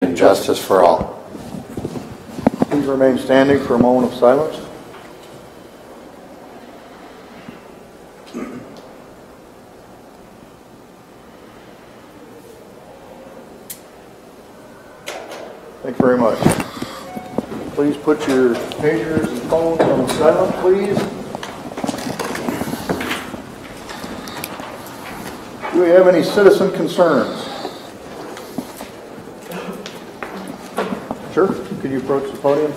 and justice for all. Please remain standing for a moment of silence. Thank you very much. Please put your pagers and phones on silent, please. Do we have any citizen concerns? Sure. Could you approach the podium?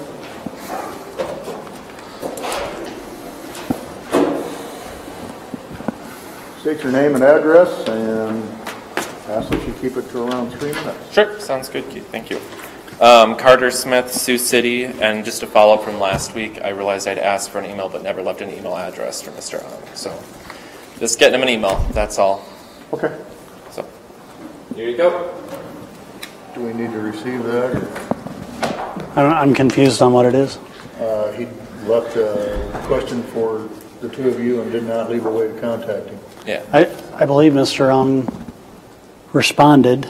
State your name and address and ask that you keep it to around 3 minutes. Sure. Sounds good, Keith. Thank you. Carter Smith, Sioux City, and just to follow up from last week, I realized I'd asked for an email but never left an email address for Mr. Hung. So just getting him an email, that's all. Okay. So here you go. Do we need to receive that? I'm confused on what it is. He left a question for the two of you and did not leave a way to contact him. Yeah. I believe Mr. Responded,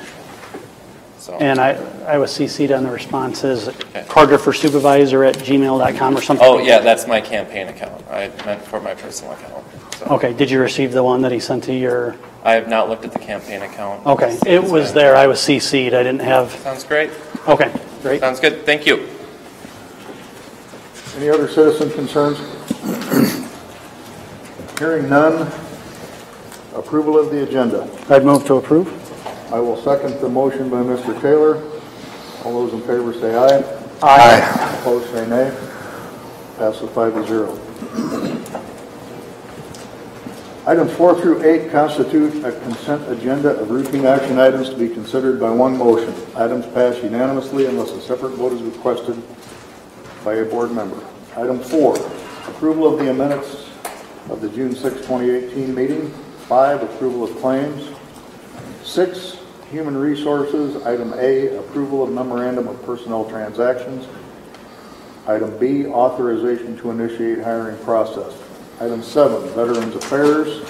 So and I was CC'd on the responses. Okay. Carterforsupervisor@gmail.com or something. Oh yeah, that's my campaign account. I meant for my personal account. So. Okay. Did you receive the one that he sent to your? I have not looked at the campaign account. Okay. It was there. I was CC'd. I didn't have. Sounds great. Okay. Great. Sounds good. Thank you. Any other citizen concerns? Hearing none. Approval of the agenda. I'd move to approve. I will second the motion by Mr. Taylor. All those in favor say aye. Aye. Opposed say nay. Passes 5-0. Items 4 through 8 constitute a consent agenda of routine action items to be considered by one motion. Items pass unanimously unless a separate vote is requested by a board member. Item 4, approval of the minutes of the June 6, 2018 meeting. 5, approval of claims. 6, human resources. Item A, approval of memorandum of personnel transactions. Item B, authorization to initiate hiring process. Item 7, Veterans Affairs.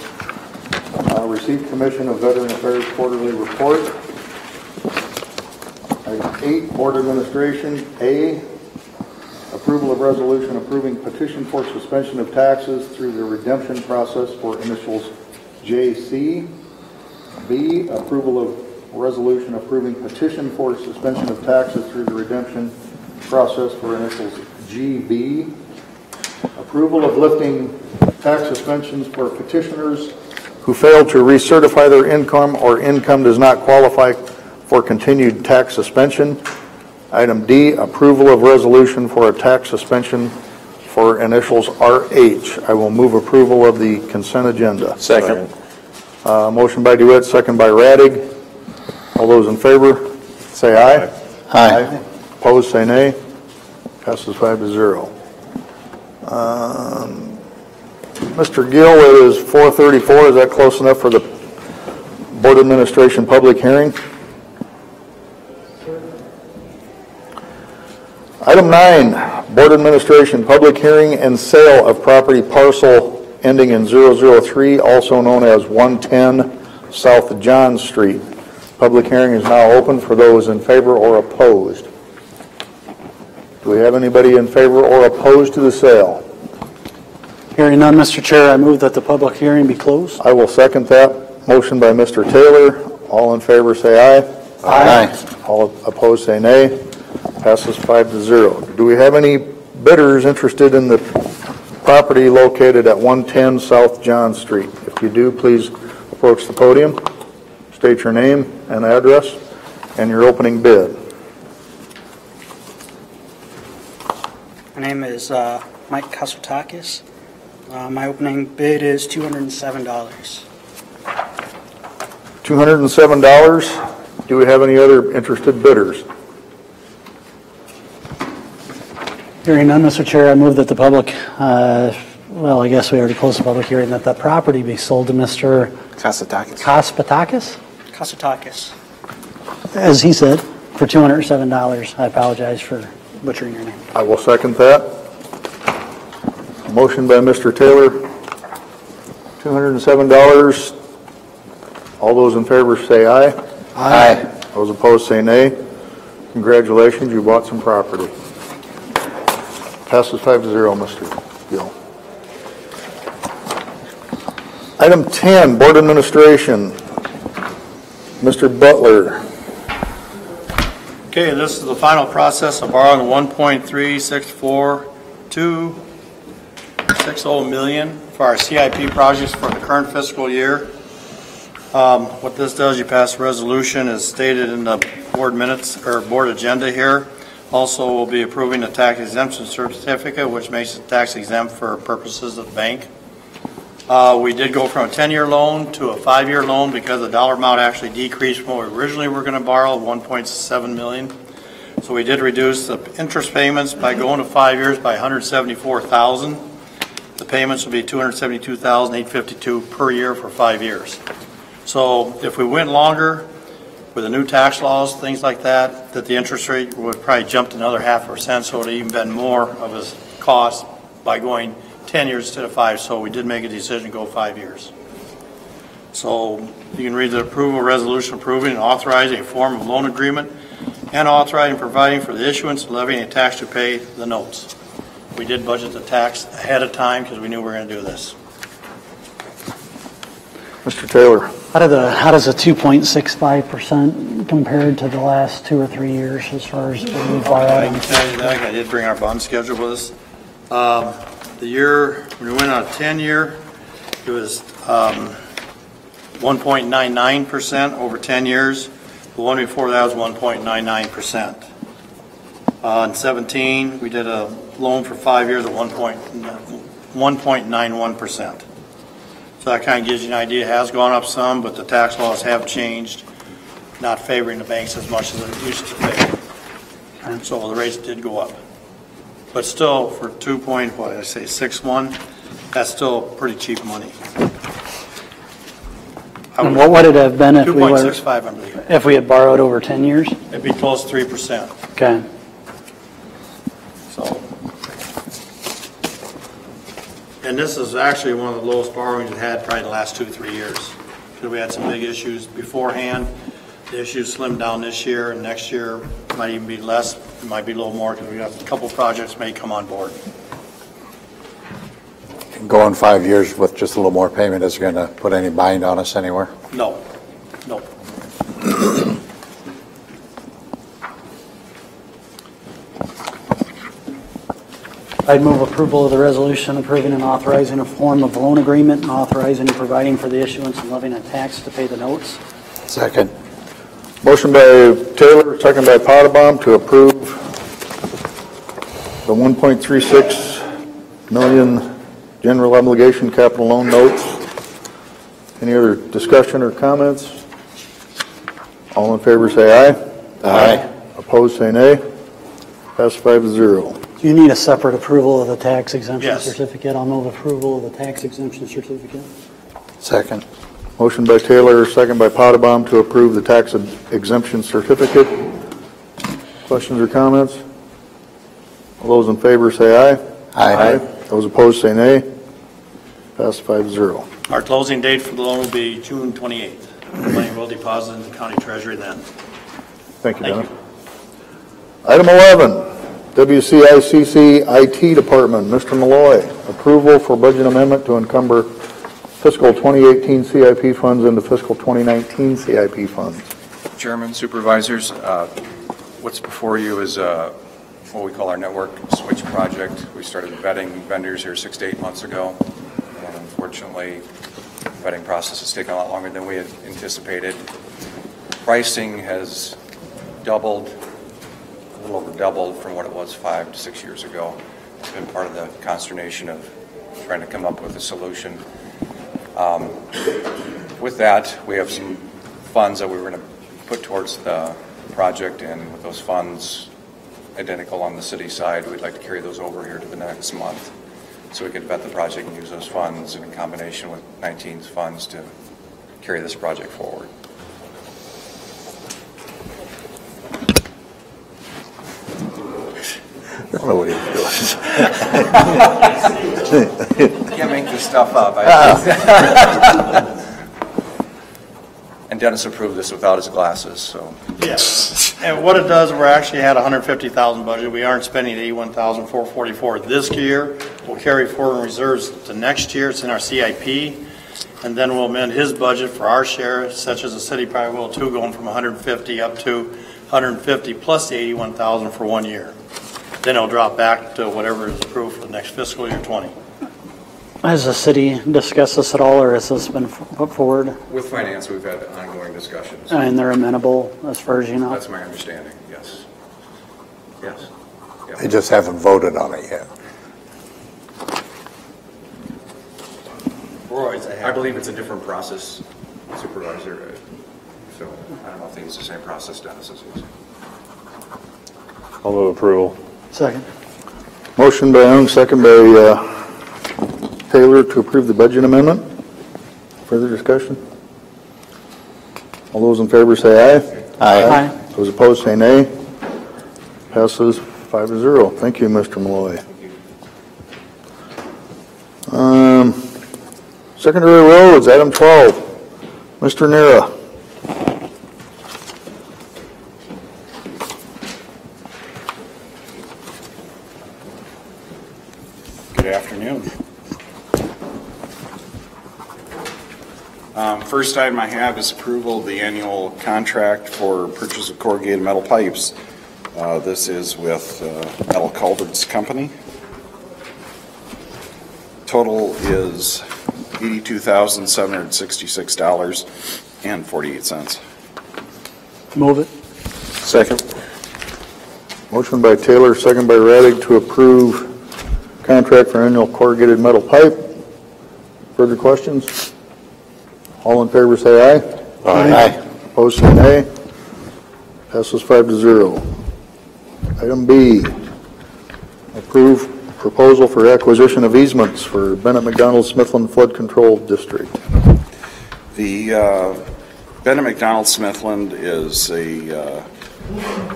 Receive Commission of Veteran Affairs quarterly report. Item 8, Board Administration. A, approval of resolution approving petition for suspension of taxes through the redemption process for initials JC. B, approval of resolution approving petition for suspension of taxes through the redemption process for initials GB. Approval of lifting tax suspensions for petitioners who failed to recertify their income or income does not qualify for continued tax suspension. Item D, approval of resolution for a tax suspension for initials RH. I will move approval of the consent agenda. Second. Motion by DeWitt, second by Radig. All those in favor, say aye. Aye. Opposed, say nay. Passes 5-0. Mr. Gill, it is 4:34. Is that close enough for the Board Administration public hearing? Item 9, Board Administration public hearing and sale of property parcel ending in 003, also known as 110 South John Street. Public hearing is now open for those in favor or opposed. Do we have anybody in favor or opposed to the sale? Hearing none, Mr. Chair, I move that the public hearing be closed. I will second that. Motion by Mr. Taylor. All in favor say aye. Aye. All opposed say nay. Passes 5-0. Do we have any bidders interested in the property located at 110 South John Street? If you do, please approach the podium, state your name and address, and your opening bid. My name is Mike Kasotakis. My opening bid is $207. $207. Do we have any other interested bidders? Hearing none, Mr. Chair, I move that the public, well, I guess we already closed the public hearing, that the property be sold to Mr. Kaspatakis, as he said, for $207. I apologize for butchering your name. I will second that. Motion by Mr. Taylor, $207. All those in favor say aye. Aye. Those opposed say nay. Congratulations, you bought some property. Passes 5-0, Mr. Gill. Item 10, Board Administration. Mr. Butler. Okay, this is the final process of borrowing 1.364260 million for our CIP projects for the current fiscal year. What this does, you pass a resolution as stated in the board minutes or board agenda here. Also, we'll be approving the tax exemption certificate, which makes it tax exempt for purposes of the bank. We did go from a 10-year loan to a 5-year loan because the dollar amount actually decreased from what we originally were going to borrow, 1.7 million. So we did reduce the interest payments by going to 5 years by 174,000. The payments will be 272,852 per year for 5 years. So if we went longer with the new tax laws, things like that, that the interest rate would probably jump to another 0.5%, so it would even been more of a cost by going 10 years instead of 5, so we did make a decision to go 5 years. So you can read the approval resolution approving and authorizing a form of loan agreement and authorizing providing for the issuance and levying a tax to pay the notes. We did budget the tax ahead of time because we knew we were going to do this. Mr. Taylor. How does the 2.65% compared to the last 2 or 3 years as far as what we've borrowed? I can tell you that. I did bring our bond schedule with us. The year, when we went on a 10-year, it was 1.99% over 10 years. The one before that was 1.99%. In 17, we did a loan for 5 years at 1.91%. So that kind of gives you an idea. It has gone up some, but the tax laws have changed, not favoring the banks as much as it used to favor. And so the rates did go up. But still, for 2.61, that's still pretty cheap money. And what would it have been if we were 2.65, I believe. if we had borrowed over 10 years? It'd be close to 3%. Okay. So, and this is actually one of the lowest borrowings we've had probably the last 2 or 3 years. Because we had some big issues beforehand. The issues slimmed down this year, and next year might even be less. It might be a little more because we got a couple projects may come on board. Going 5 years with just a little more payment is going to put any bind on us anywhere? No, no. I'd move approval of the resolution approving and authorizing a form of loan agreement and authorizing and providing for the issuance and levying a tax to pay the notes. Second. Motion by Taylor, second by Potabom to approve the 1.36 million general obligation capital loan notes. Any other discussion or comments? All in favor say aye. Aye. Opposed say nay. Pass 5-0. Do you need a separate approval of the tax exemption Yes. certificate? I'll move approval of the tax exemption certificate. Second. Motion by Taylor, second by Potabom to approve the tax exemption certificate. Questions or comments? All those in favor say aye. Aye. Those opposed say nay. Pass 5-0. Our closing date for the loan will be June 28th. The money will deposit in the county treasury then. Thank you, Thank Dennis. Item 11, WCICC IT Department, Mr. Malloy. Approval for budget amendment to encumber fiscal 2018 CIP funds into fiscal 2019 CIP funds. Chairman, Supervisors, what's before you is what we call our network switch project. We started vetting vendors here 6 to 8 months ago, and unfortunately, the vetting process has taken a lot longer than we had anticipated. Pricing has doubled, a little over doubled from what it was 5 to 6 years ago. It's been part of the consternation of trying to come up with a solution. With that, we have some funds that we were going to put towards the project, and with those funds identical on the city side, we'd like to carry those over here to the next month so we could vet the project and use those funds in combination with 19's funds to carry this project forward. I don't know what he's doing. Can't make this stuff up. And Dennis approved this without his glasses, so. Yes. And what it does, we're actually had 150,000 budget. We aren't spending 81,444 this year. We'll carry forward in reserves to next year. It's in our CIP. And then we'll amend his budget for our share, such as the city probably will too, going from 150 up to 150 plus the 81,000 for 1 year. Then it'll drop back to whatever is approved for the next fiscal year 20. Has the city discussed this at all, or has this been put forward? With finance, we've had ongoing discussions. And they're amenable, as far as you know? That's my understanding, yes. Yes. Yeah. They just haven't voted on it yet. I believe it's a different process, Supervisor. So I don't know if it's the same process Dennis is using. I'll move approval. Second. Motion by Young, second by Taylor to approve the budget amendment. Further discussion? All those in favor say aye. Aye. Those opposed say nay. Passes 5-0. Thank you, Mr. Malloy. Secondary roads, item 12. Mr. Nera. Good afternoon. First item I have is approval of the annual contract for purchase of corrugated metal pipes. This is with Metal Culverts Company. Total is $82,766.48. Move it. Second. Motion by Taylor, second by Radig to approve contract for annual corrugated metal pipe. Further questions? All in favor say aye. Aye. Opposed say nay. Passes 5-0. Item B, approve proposal for acquisition of easements for Bennett McDonald Smithland Flood Control District. The Bennett McDonald Smithland is a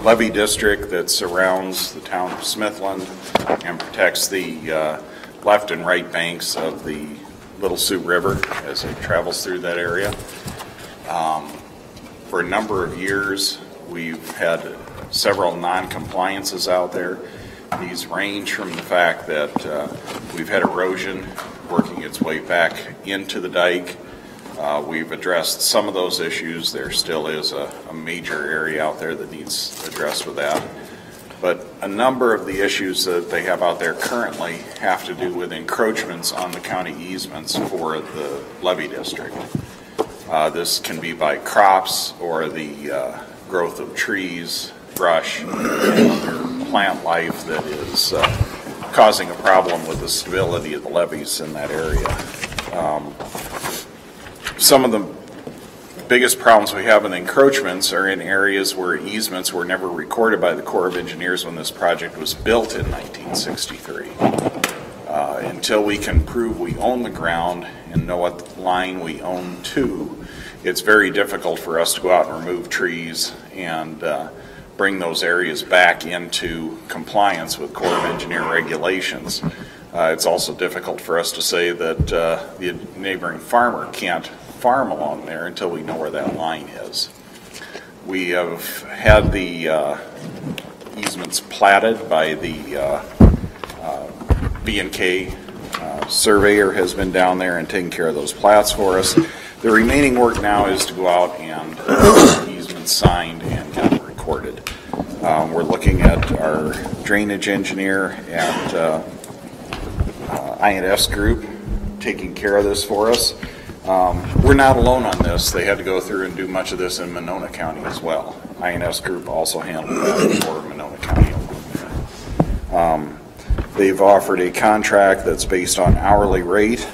levee district that surrounds the town of Smithland and protects the left and right banks of the Little Sioux River as it travels through that area. For a number of years, we've had several non-compliances out there. These range from the fact that we've had erosion working its way back into the dike. We've addressed some of those issues. There still is a major area out there that needs addressed with that. But a number of the issues that they have out there currently have to do with encroachments on the county easements for the levee district. This can be by crops or the growth of trees, brush, and other plant life that is causing a problem with the stability of the levees in that area. Some of the biggest problems we have with encroachments are in areas where easements were never recorded by the Corps of Engineers when this project was built in 1963. Until we can prove we own the ground and know what line we own to, it's very difficult for us to go out and remove trees and bring those areas back into compliance with Corps of Engineer regulations. It's also difficult for us to say that the neighboring farmer can't farm along there until we know where that line is. We have had the easements platted by the B&K surveyor has been down there and taking care of those plats for us. The remaining work now is to go out and easements signed and get it recorded. We're looking at our drainage engineer at I&S Group taking care of this for us. We're not alone on this. They had to go through and do much of this in Monona County as well. I&S Group also handled that for Monona County. They've offered a contract that's based on hourly rate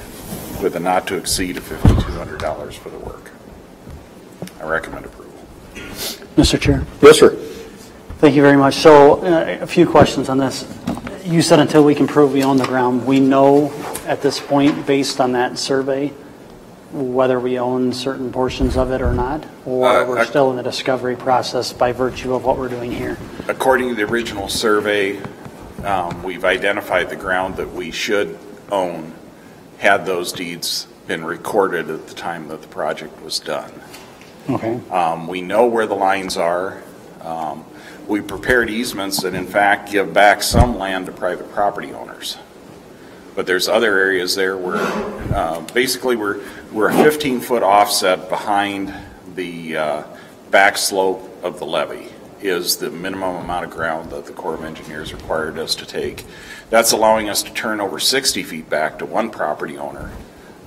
with a not to exceed of $5,200 for the work. I recommend approval. Mr. Chair. Yes, sir. Thank you very much. So a few questions on this. You said until we can prove we own the ground, we know at this point, based on that survey, whether we own certain portions of it or not, or we're still in the discovery process by virtue of what we're doing here? According to the original survey, we've identified the ground that we should own had those deeds been recorded at the time that the project was done. Okay. We know where the lines are. We prepared easements that in fact give back some land to private property owners. But there's other areas there where basically we're a 15-foot offset behind the back slope of the levee is the minimum amount of ground that the Corps of Engineers required us to take. That's allowing us to turn over 60 feet back to one property owner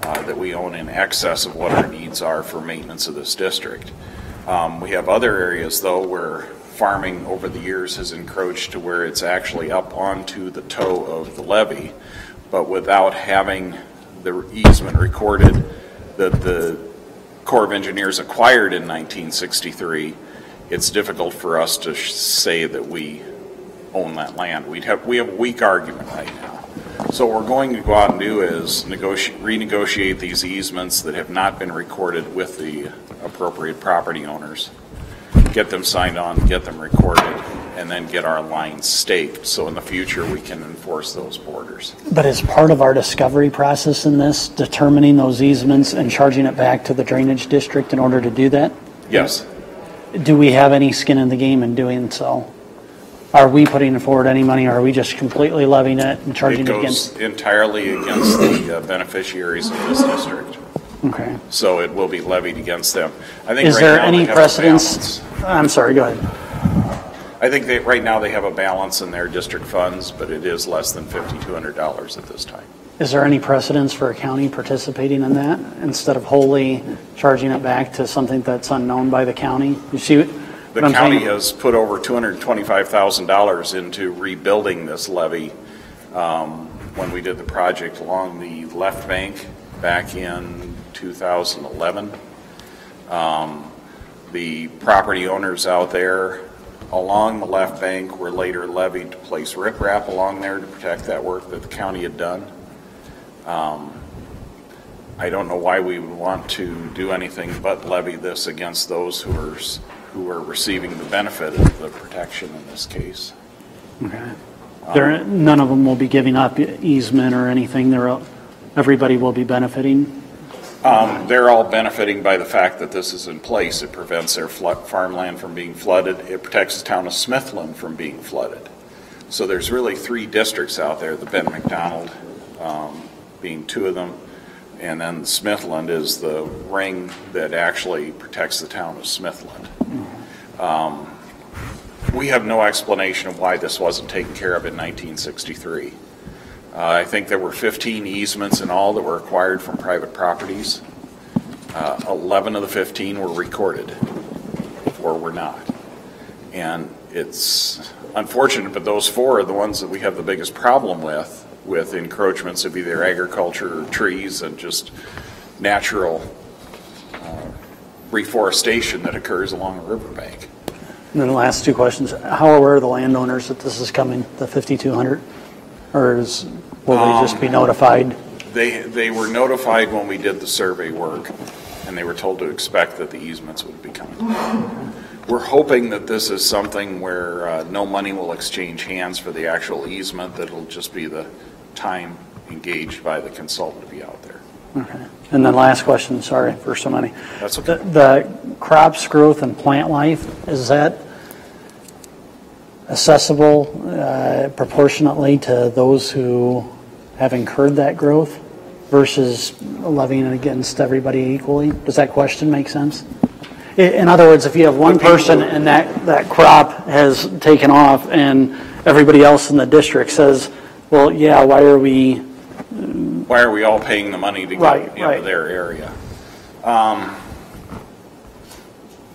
that we own in excess of what our needs are for maintenance of this district. We have other areas though where farming over the years has encroached to where it's actually up onto the toe of the levee, but without having the easement recorded that the Corps of Engineers acquired in 1963, it's difficult for us to say that we own that land. We have a weak argument right now. So what we're going to go out and do is renegotiate these easements that have not been recorded with the appropriate property owners, get them signed on, get them recorded, and then get our lines staked so in the future we can enforce those borders. But as part of our discovery process in this, determining those easements and charging it back to the drainage district in order to do that? Yes. Do we have any skin in the game in doing so? Are we putting forward any money, or are we just completely levying it and charging it against? It goes entirely against the beneficiaries of this district. Okay. So it will be levied against them. I think Is right there now any they have a precedence? balance. I'm sorry, go ahead. I think that right now they have a balance in their district funds, but it is less than $5,200 at this time. Is there any precedence for a county participating in that instead of wholly charging it back to something that's unknown by the county? You see what The I'm county saying? has put over $225,000 into rebuilding this levee when we did the project along the left bank back in 2011. The property owners out there along the left bank were later levied to place riprap along there to protect that work that the county had done. I don't know why we would want to do anything but levy this against those who are receiving the benefit of the protection in this case. Okay. None of them will be giving up easement or anything. Everybody will be benefiting. They're all benefiting by the fact that this is in place. It prevents their farmland from being flooded. It protects the town of Smithland from being flooded. So there's really three districts out there, the Ben McDonald being two of them, and then Smithland is the ring that actually protects the town of Smithland. We have no explanation of why this wasn't taken care of in 1963. I think there were 15 easements in all that were acquired from private properties. 11 of the 15 were recorded, 4 were not. And it's unfortunate, but those 4 are the ones that we have the biggest problem with encroachments of either agriculture or trees and just natural reforestation that occurs along a riverbank. And then the last 2 questions. How aware are the landowners that this is coming, the 5,200? Or will they just be notified? They were notified when we did the survey work, and they were told to expect that the easements would be coming. We're hoping that this is something where no money will exchange hands for the actual easement, that it'll just be the time engaged by the consultant to be out there. Okay. And then last question, sorry for so many. That's okay. The crops growth and plant life, is that accessible proportionately to those who have incurred that growth versus levying it against everybody equally? Does that question make sense? In other words, if you have one person and that crop has taken off and everybody else in the district says, well, yeah, why are we all paying the money to get into their area?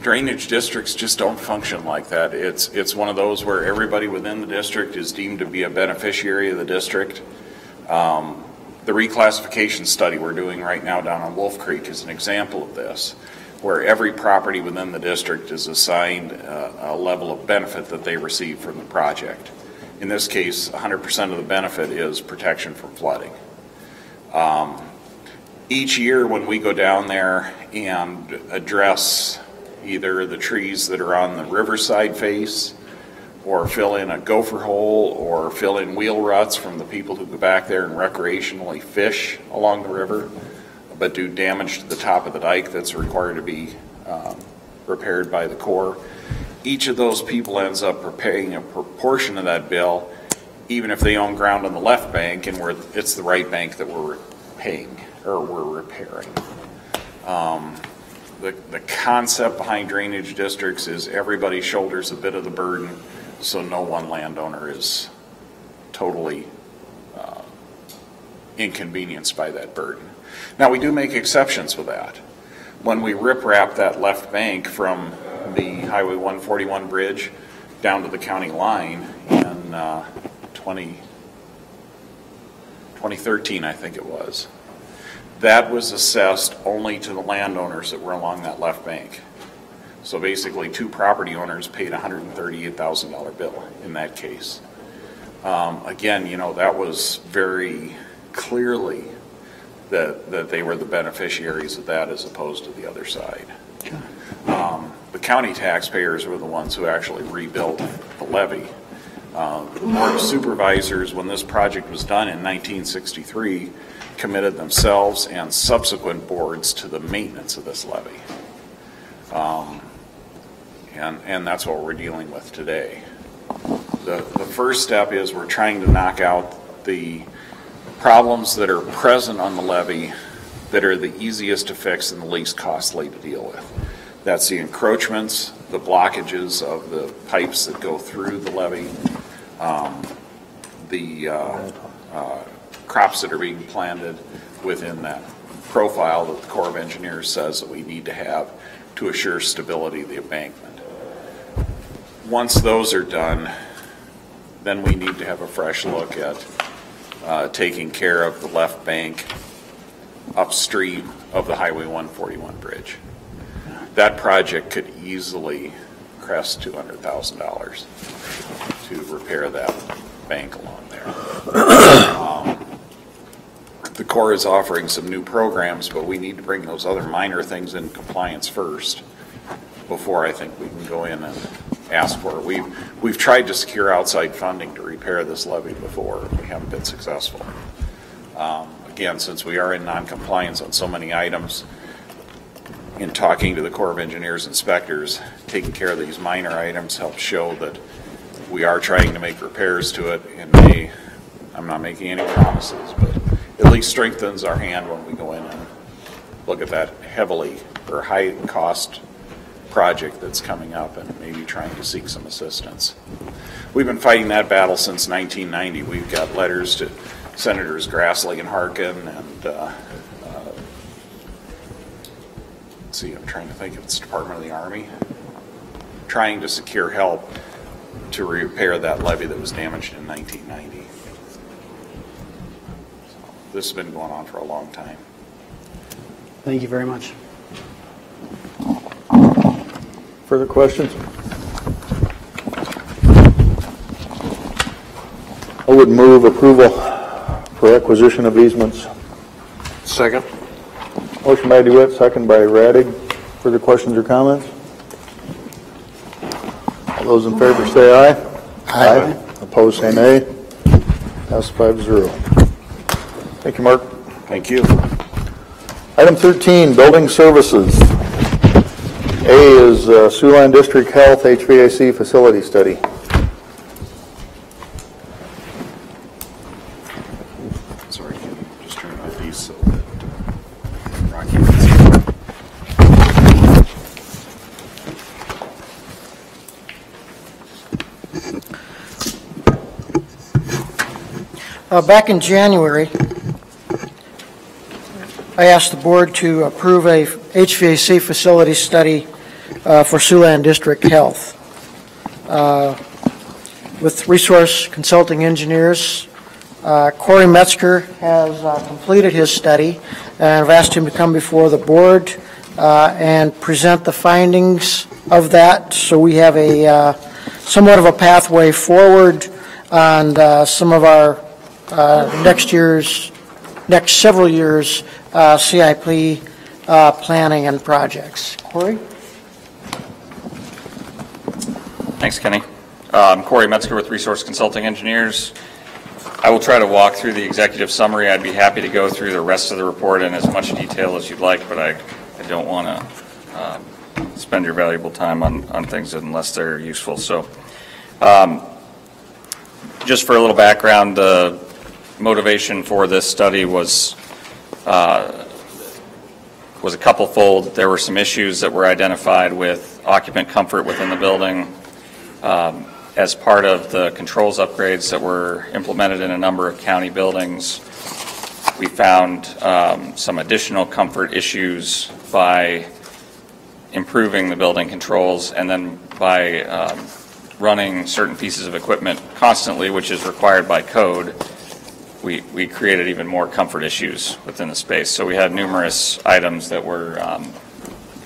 Drainage districts just don't function like that. It's one of those where everybody within the district is deemed to be a beneficiary of the district. The reclassification study we're doing right now down on Wolf Creek is an example of this, where every property within the district is assigned a level of benefit that they receive from the project. In this case, 100% of the benefit is protection from flooding. Each year when we go down there and address either the trees that are on the riverside face, or fill in a gopher hole, or fill in wheel ruts from the people who go back there and recreationally fish along the river, but do damage to the top of the dike that's required to be repaired by the Corps. Each of those people ends up paying a proportion of that bill, even if they own ground on the left bank and it's the right bank that we're paying or we're repairing. The concept behind drainage districts is everybody shoulders a bit of the burden, so no one landowner is totally inconvenienced by that burden. Now, we do make exceptions with that. When we riprap that left bank from the Highway 141 bridge down to the county line in 2013, I think it was, that was assessed only to the landowners that were along that left bank. So basically, 2 property owners paid a $138,000 bill in that case. Again, you know, that was very clearly that they were the beneficiaries of that as opposed to the other side. The county taxpayers were the ones who actually rebuilt the levee. The Board of Supervisors, when this project was done in 1963, committed themselves and subsequent boards to the maintenance of this levee. And that's what we're dealing with today. The first step is we're trying to knock out the problems that are present on the levee that are the easiest to fix and the least costly to deal with. That's the encroachments, the blockages of the pipes that go through the levee, the crops that are being planted within that profile that the Corps of Engineers says that we need to have to assure stability of the embankment. Once those are done, then we need to have a fresh look at taking care of the left bank upstream of the Highway 141 bridge. That project could easily crest $200,000 to repair that bank along there. The Corps is offering some new programs, but we need to bring those other minor things in compliance first before I think we can go in and ask for it. We've tried to secure outside funding to repair this levee before. We haven't been successful. Again, since we are in non-compliance on so many items, in talking to the Corps of Engineers inspectors, taking care of these minor items helps show that we are trying to make repairs to it and may, I'm not making any promises, but at least strengthens our hand when we go in and look at that heavily or high cost project that's coming up and maybe trying to seek some assistance. We've been fighting that battle since 1990. We've got letters to Senators Grassley and Harkin and let's see, I'm trying to think if it's Department of the Army, trying to secure help to repair that levee that was damaged in 1990. So this has been going on for a long time. Thank you very much. Further questions? I would move approval for acquisition of easements. Second. Motion by DeWitt, second by Radig. Further questions or comments? All those in favor say aye. Aye. Opposed say nay. Pass 5-0. Thank you, Mark. Thank you. Item 13, building services. A is Siouxland District Health HVAC facility study. Sorry, can you just turn off these so that Rocky can see. Back in January, I asked the board to approve a HVAC facility study for Siouxland District Health. With Resource Consulting Engineers, Corey Metzger has completed his study, and I've asked him to come before the board and present the findings of that, so we have a somewhat of a pathway forward on some of our next several years CIP planning and projects. Corey? Thanks, Kenny. I'm Corey Metzger with Resource Consulting Engineers. I will try to walk through the executive summary. I'd be happy to go through the rest of the report in as much detail as you'd like, but I don't want to spend your valuable time on things unless they're useful. So just for a little background, the motivation for this study was a couple-fold. There were some issues that were identified with occupant comfort within the building. As part of the controls upgrades that were implemented in a number of county buildings, we found some additional comfort issues by improving the building controls and then by running certain pieces of equipment constantly, which is required by code. We created even more comfort issues within the space. So we had numerous items that were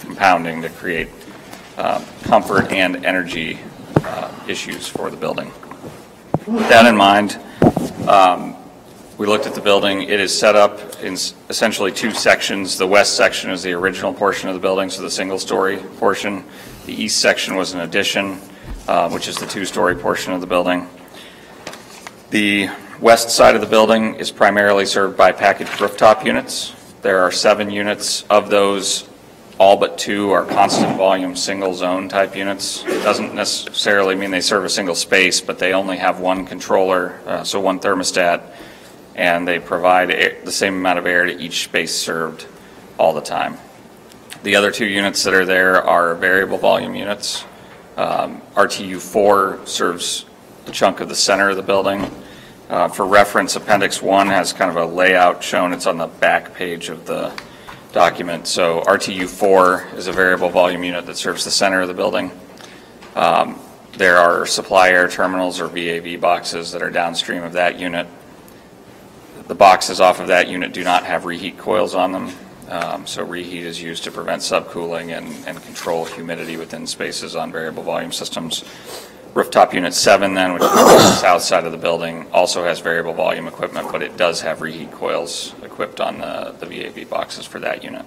compounding to create comfort and energy issues for the building. With that in mind, we looked at the building. It is set up in essentially two sections. The west section is the original portion of the building, so the single-story portion. The east section was an addition, which is the two-story portion of the building. The west side of the building is primarily served by packaged rooftop units. There are 7 units. Of those, all but 2 are constant volume single zone type units. It doesn't necessarily mean they serve a single space, but they only have one controller, so one thermostat, and they provide the same amount of air to each space served all the time. The other 2 units that are there are variable volume units. RTU4 serves a chunk of the center of the building. For reference, Appendix 1 has kind of a layout shown. It's on the back page of the document. So RTU4 is a variable volume unit that serves the center of the building. There are supply air terminals or VAV boxes that are downstream of that unit. The boxes off of that unit do not have reheat coils on them. So reheat is used to prevent subcooling and control humidity within spaces on variable volume systems. Rooftop Unit 7 then, which is on the south side of the building, also has variable volume equipment, but it does have reheat coils equipped on the VAV boxes for that unit.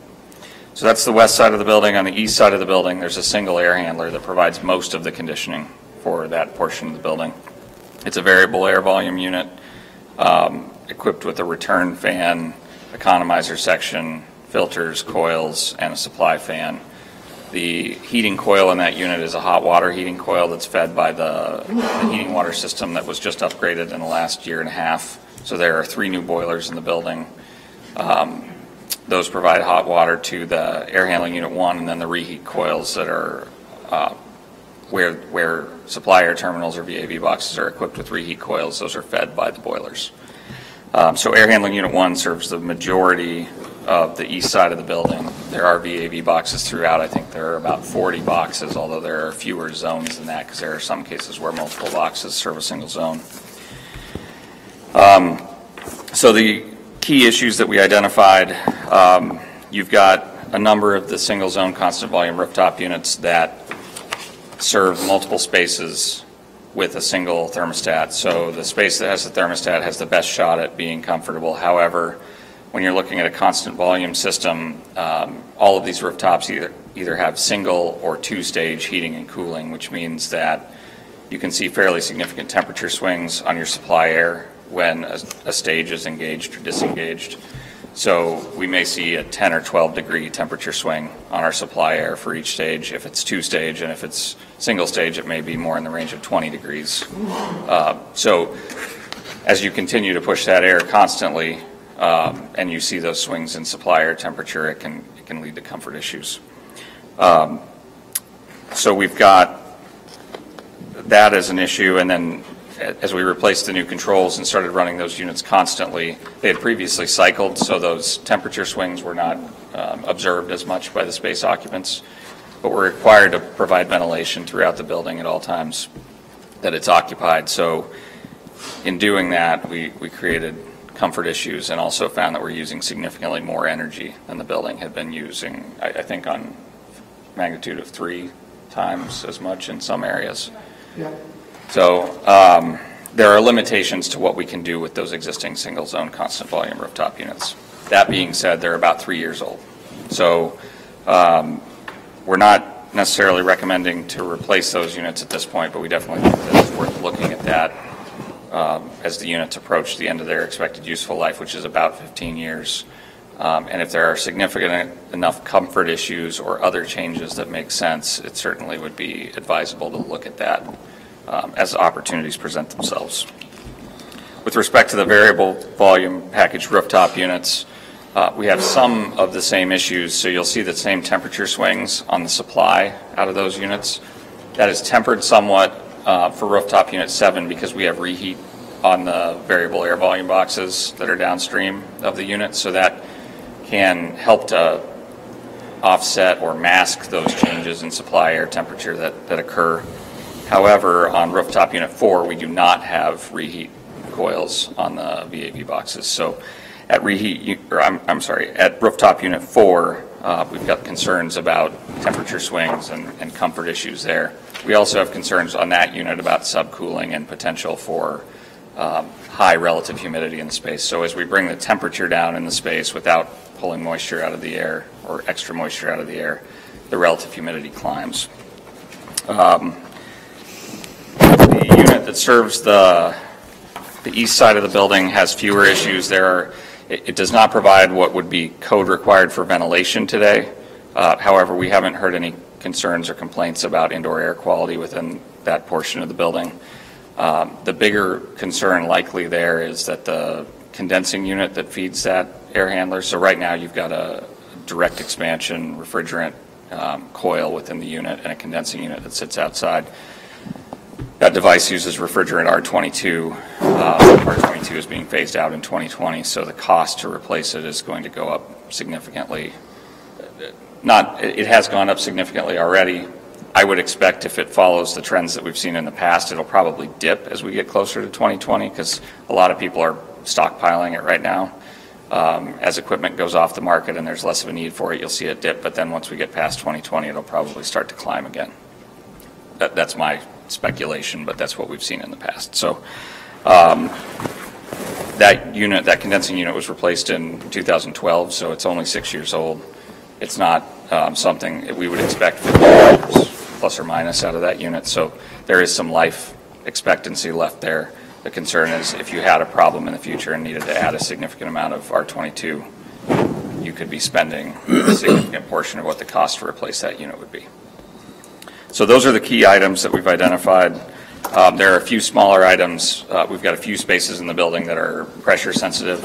So that's the west side of the building. On the east side of the building, there's a single air handler that provides most of the conditioning for that portion of the building. It's a variable air volume unit equipped with a return fan, economizer section, filters, coils, and a supply fan. The heating coil in that unit is a hot water heating coil that's fed by the heating water system that was just upgraded in the last year and a half. So there are 3 new boilers in the building. Those provide hot water to the air handling unit 1, and then the reheat coils that are where supply air terminals or VAV boxes are equipped with reheat coils. Those are fed by the boilers. So air handling unit 1 serves the majority of the east side of the building. There are VAV boxes throughout. I think there are about 40 boxes, although there are fewer zones than that because there are some cases where multiple boxes serve a single zone. So the key issues that we identified, you've got a number of the single zone constant volume rooftop units that serve multiple spaces with a single thermostat. So the space that has the thermostat has the best shot at being comfortable. However, when you're looking at a constant volume system, all of these rooftops either have single or 2-stage heating and cooling, which means that you can see fairly significant temperature swings on your supply air when a stage is engaged or disengaged. So we may see a 10 or 12 degree temperature swing on our supply air for each stage if it's 2-stage, and if it's single stage, it may be more in the range of 20 degrees. So as you continue to push that air constantly, and you see those swings in supply air temperature, it can lead to comfort issues. So we've got that as an issue, and then as we replaced the new controls and started running those units constantly, they had previously cycled, so those temperature swings were not observed as much by the space occupants, but we're required to provide ventilation throughout the building at all times that it's occupied. So in doing that, we created comfort issues and also found that we're using significantly more energy than the building had been using, I think on magnitude of 3 times as much in some areas. Yeah. So there are limitations to what we can do with those existing single zone constant volume rooftop units. That being said, they're about 3 years old. So we're not necessarily recommending to replace those units at this point, but we definitely think that it's worth looking at that as the units approach the end of their expected useful life, which is about 15 years. And if there are significant enough comfort issues or other changes that make sense, it certainly would be advisable to look at that as opportunities present themselves. With respect to the variable volume packaged rooftop units, we have some of the same issues, so you'll see the same temperature swings on the supply out of those units. That is tempered somewhat for rooftop unit 7 because we have reheat on the variable air volume boxes that are downstream of the unit, so that can help to offset or mask those changes in supply air temperature that occur. However, on rooftop unit 4, we do not have reheat coils on the VAV boxes. So at at rooftop unit 4, we've got concerns about temperature swings and comfort issues there. We also have concerns on that unit about subcooling and potential for high relative humidity in the space. So as we bring the temperature down in the space without pulling moisture out of the air or extra moisture out of the air, the relative humidity climbs. The unit that serves the east side of the building has fewer issues. It does not provide what would be code required for ventilation today. However, we haven't heard any concerns or complaints about indoor air quality within that portion of the building. The bigger concern likely there is that the condensing unit that feeds that air handler, so right now you've got a direct expansion refrigerant coil within the unit and a condensing unit that sits outside. That device uses refrigerant R22. R22 is being phased out in 2020, so the cost to replace it is going to go up significantly. It has gone up significantly already. I would expect if it follows the trends that we've seen in the past, it'll probably dip as we get closer to 2020 because a lot of people are stockpiling it right now. As equipment goes off the market and there's less of a need for it, you'll see it dip, but then once we get past 2020, it'll probably start to climb again. That's my speculation, but that's what we've seen in the past. So that condensing unit was replaced in 2012, so it's only 6 years old. It's not something that we would expect 50 years plus or minus out of that unit, so there is some life expectancy left there. The concern is if you had a problem in the future and needed to add a significant amount of R22, you could be spending a significant portion of what the cost to replace that unit would be. So those are the key items that we've identified. There are a few smaller items. We've got a few spaces in the building that are pressure sensitive.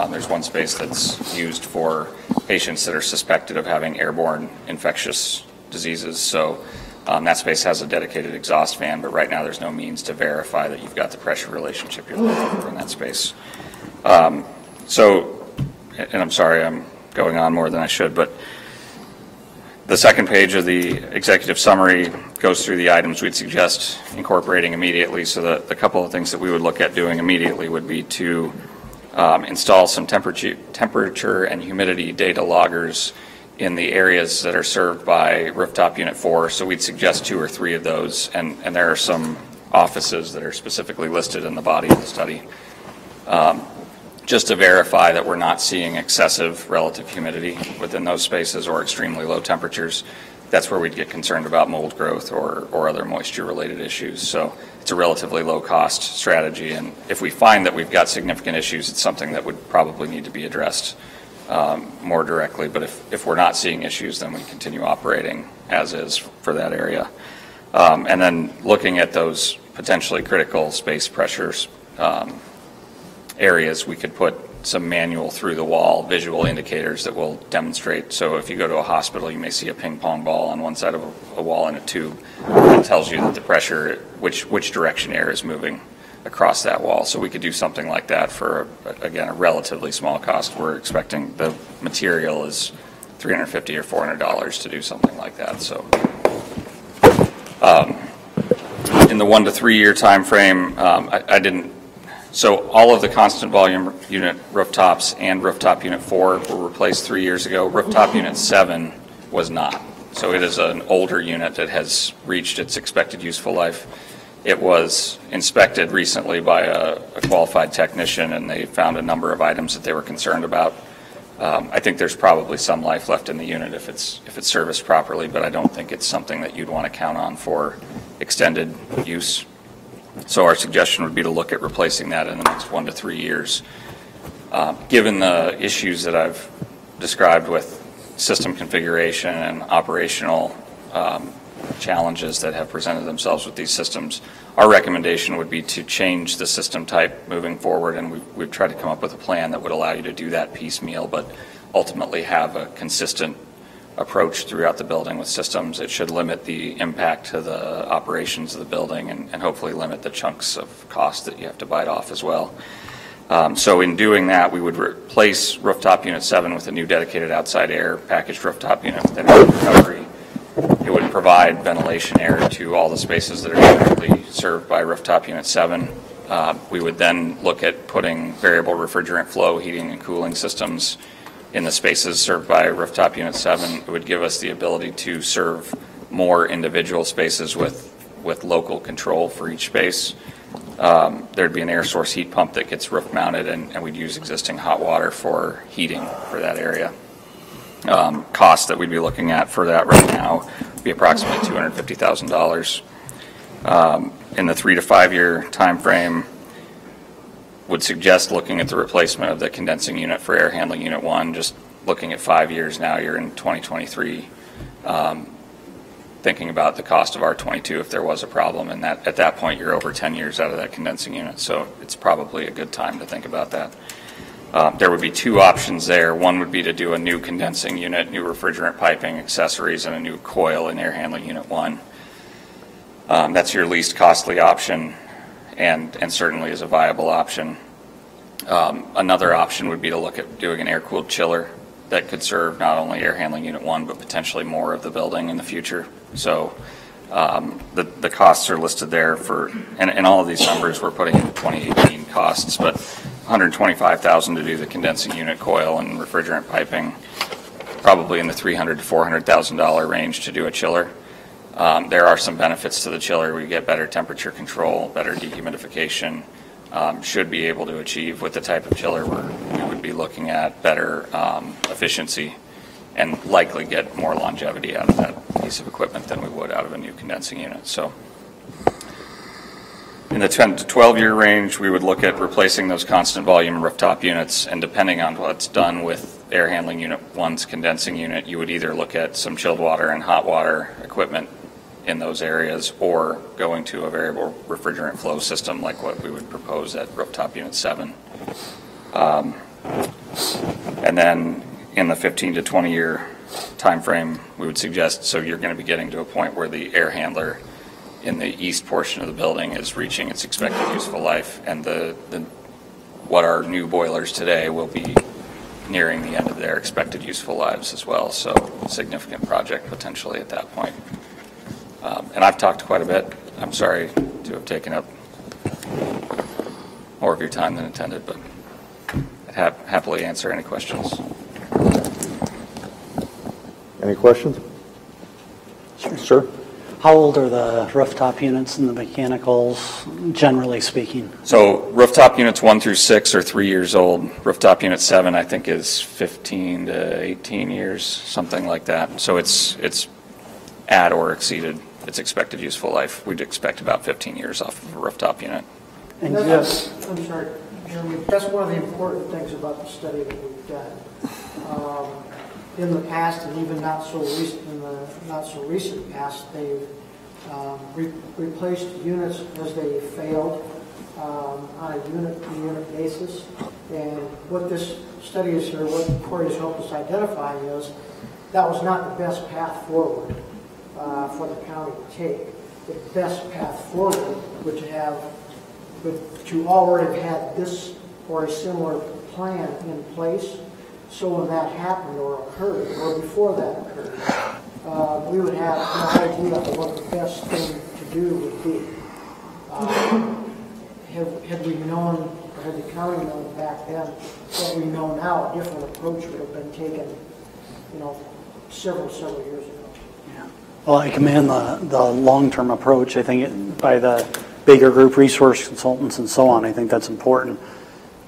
There's one space that's used for patients that are suspected of having airborne infectious diseases. So that space has a dedicated exhaust fan, but right now there's no means to verify that you've got the pressure relationship you're looking for in that space. And I'm sorry I'm going on more than I should, but the second page of the executive summary goes through the items we'd suggest incorporating immediately. So the couple of things that we would look at doing immediately would be to install some temperature and humidity data loggers in the areas that are served by rooftop unit 4. So we'd suggest 2 or 3 of those, and there are some offices that are specifically listed in the body of the study. Just to verify that we're not seeing excessive relative humidity within those spaces or extremely low temperatures. That's where we'd get concerned about mold growth or other moisture-related issues. So it's a relatively low-cost strategy, and if we find that we've got significant issues, it's something that would probably need to be addressed more directly. But if we're not seeing issues, then we continue operating as is for that area. And then looking at those potentially critical space pressures areas, we could put some manual through the wall visual indicators that will demonstrate. So if you go to a hospital, you may see a ping pong ball on one side of a wall in a tube that tells you that the pressure, which direction air is moving across that wall. So we could do something like that for, again, a relatively small cost. We're expecting the material is $350 or $400 to do something like that. So in the 1 to 3 year time frame, so all of the constant volume unit rooftops and rooftop unit 4 were replaced 3 years ago. Rooftop unit 7 was not. So it is an older unit that has reached its expected useful life. It was inspected recently by a qualified technician, and they found a number of items that they were concerned about. I think there's probably some life left in the unit if it's serviced properly, but I don't think it's something that you'd want to count on for extended use. So our suggestion would be to look at replacing that in the next 1 to 3 years. Given the issues that I've described with system configuration and operational challenges that have presented themselves with these systems, our recommendation would be to change the system type moving forward, and we've tried to come up with a plan that would allow you to do that piecemeal, but ultimately have a consistent approach throughout the building with systems. It should limit the impact to the operations of the building and hopefully limit the chunks of cost that you have to bite off as well. So in doing that, we would replace rooftop unit 7 with a new dedicated outside air packaged rooftop unit with energy recovery. It would provide ventilation air to all the spaces that are directly served by rooftop unit 7. We would then look at putting variable refrigerant flow heating and cooling systems in the spaces served by rooftop unit 7. It would give us the ability to serve more individual spaces with local control for each space. There'd be an air source heat pump that gets roof mounted, and we'd use existing hot water for heating for that area. Cost that we'd be looking at for that right now would be approximately $250,000. In the 3 to 5 year time frame, would suggest looking at the replacement of the condensing unit for air handling unit 1. Just looking at 5 years now, you're in 2023. Thinking about the cost of R22 if there was a problem, and that at that point you're over 10 years out of that condensing unit, so it's probably a good time to think about that. There would be 2 options there. One would be to do a new condensing unit, new refrigerant piping, accessories, and a new coil in air handling unit 1. That's your least costly option, and certainly is a viable option. Another option would be to look at doing an air-cooled chiller that could serve not only air handling unit 1, but potentially more of the building in the future. So the costs are listed there for, and all of these numbers we're putting in 2018 costs, but $125,000 to do the condensing unit, coil, and refrigerant piping, probably in the $300,000 to $400,000 range to do a chiller. There are some benefits to the chiller. We get better temperature control, better dehumidification, should be able to achieve with the type of chiller we would be looking at better efficiency and likely get more longevity out of that piece of equipment than we would out of a new condensing unit. So in the 10 to 12 year range, we would look at replacing those constant volume rooftop units, and depending on what's done with air handling unit 1's condensing unit, you would either look at some chilled water and hot water equipment in those areas, or going to a variable refrigerant flow system like what we would propose at rooftop unit 7. And then in the 15 to 20 year time frame, we would suggest, so you're going to be getting to a point where the air handler in the east portion of the building is reaching its expected useful life, and what are new boilers today will be nearing the end of their expected useful lives as well. So significant project potentially at that point. And I've talked quite a bit. I'm sorry to have taken up more of your time than intended, but I'd happily answer any questions. Any questions? Sir? How old are the rooftop units and the mechanicals, generally speaking? So rooftop units 1 through 6 are 3 years old. Rooftop unit 7, I think, is 15 to 18 years, something like that. So it's at or exceeded its expected useful life. We'd expect about 15 years off of a rooftop unit. And that's, I'm sorry, Jeremy, that's one of the important things about the study that we've done. In the past, and even not so recent, in the not so recent past, they've replaced units as they failed on a unit-to-unit basis. And what this study is here, what Corey has helped us identify is that was not the best path forward for the county to take. The best path forward would to already have had this or a similar plan in place. So when that happened or occurred, or before that occurred, we would have an idea of what the best thing to do would be. Had we known, or had the county known back then what we know now, a different approach would have been taken, several years ago. Yeah. Well, I commend the long-term approach. I think by the bigger group resource consultants and so on, I think that's important.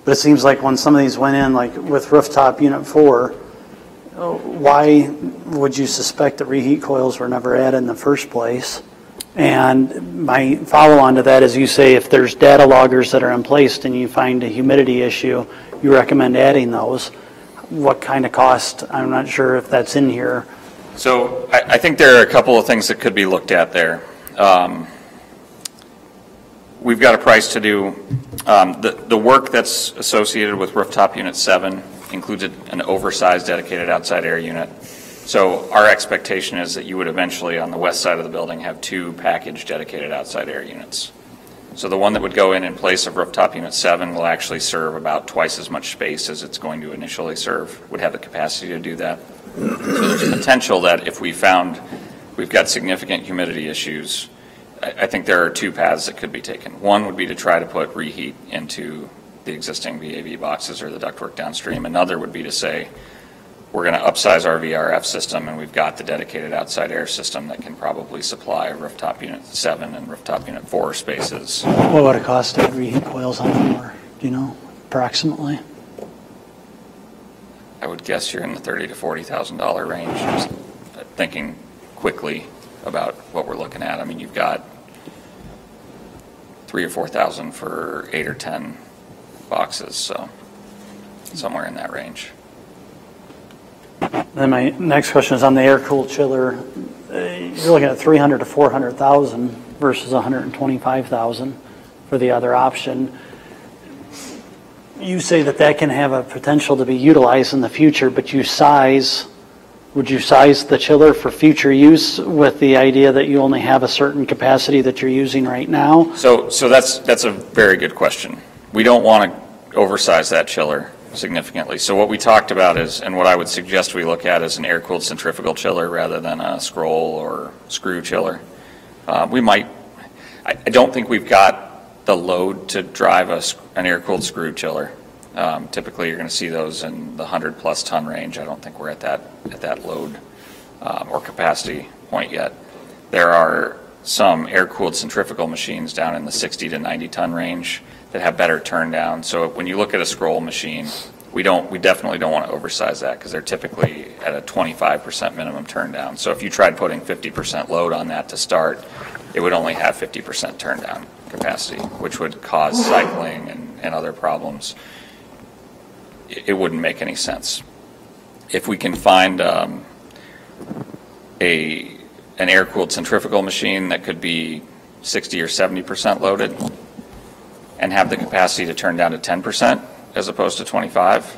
But it seems like when some of these went in, like with rooftop unit 4, why would you suspect that reheat coils were never added in the first place? And my follow-on to that is, you say if there's data loggers that are in place and you find a humidity issue, you recommend adding those. what kind of cost? I'm not sure if that's in here. So I think there are a couple of things that could be looked at there. We've got a price to do. The work that's associated with rooftop unit 7 includes an oversized dedicated outside air unit. So our expectation is that you would eventually, on the west side of the building, have 2 packaged dedicated outside air units. So the one that would go in place of rooftop unit 7 will actually serve about twice as much space as it's going to initially serve, would have the capacity to do that. So there's a potential that if we found we've got significant humidity issues, I think there are 2 paths that could be taken. One would be to try to put reheat into the existing VAV boxes or the ductwork downstream. Another would be to say, we're going to upsize our VRF system, and we've got the dedicated outside air system that can probably supply rooftop unit 7 and rooftop unit 4 spaces. What would it cost to reheat coils on the floor? Do you know, approximately? I would guess you're in the $30,000 to $40,000 range, just thinking quickly about what we're looking at. I mean, you've got 3,000 or 4,000 for 8 or 10 boxes, so somewhere in that range. Then my next question is on the air-cooled chiller. You're looking at 300 to 400,000 versus 125,000 for the other option. You say that that can have a potential to be utilized in the future, but would you size the chiller for future use with the idea that you only have a certain capacity that you're using right now? So that's a very good question. We don't want to oversize that chiller significantly. So what we talked about is, and what I would suggest we look at is an air-cooled centrifugal chiller rather than a scroll or screw chiller. I don't think we've got the load to drive an air-cooled screw chiller. Typically, you're going to see those in the 100-plus ton range. I don't think we're at that load or capacity point yet. There are some air-cooled centrifugal machines down in the 60 to 90 ton range that have better turn down. So when you look at a scroll machine, we definitely don't want to oversize that because they're typically at a 25% minimum turn down. So if you tried putting 50% load on that to start, it would only have 50% turn down capacity, which would cause cycling and other problems. It wouldn't make any sense. If we can find an air-cooled centrifugal machine that could be 60 or 70% loaded and have the capacity to turn down to 10% as opposed to 25,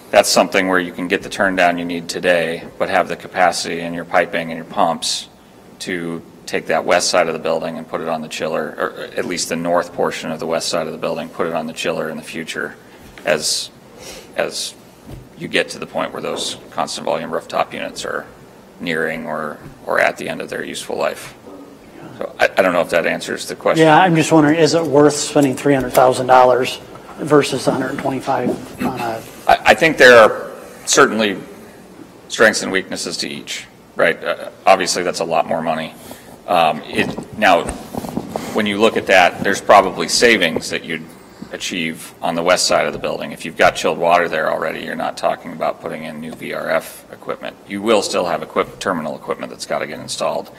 that's something where you can get the turn down you need today, but have the capacity in your piping and your pumps to take that west side of the building and put it on the chiller, or at least the north portion of the west side of the building, put it on the chiller in the future as you get to the point where those constant volume rooftop units are nearing or at the end of their useful life. So I don't know if that answers the question. Yeah, I'm just wondering, is it worth spending $300,000 versus 125 on a... I think there are certainly strengths and weaknesses to each, right? Obviously, that's a lot more money. Now, when you look at that, there's probably savings that you'd achieve on the west side of the building. If you've got chilled water there already, you're not talking about putting in new VRF equipment. You will still have terminal equipment that's got to get installed.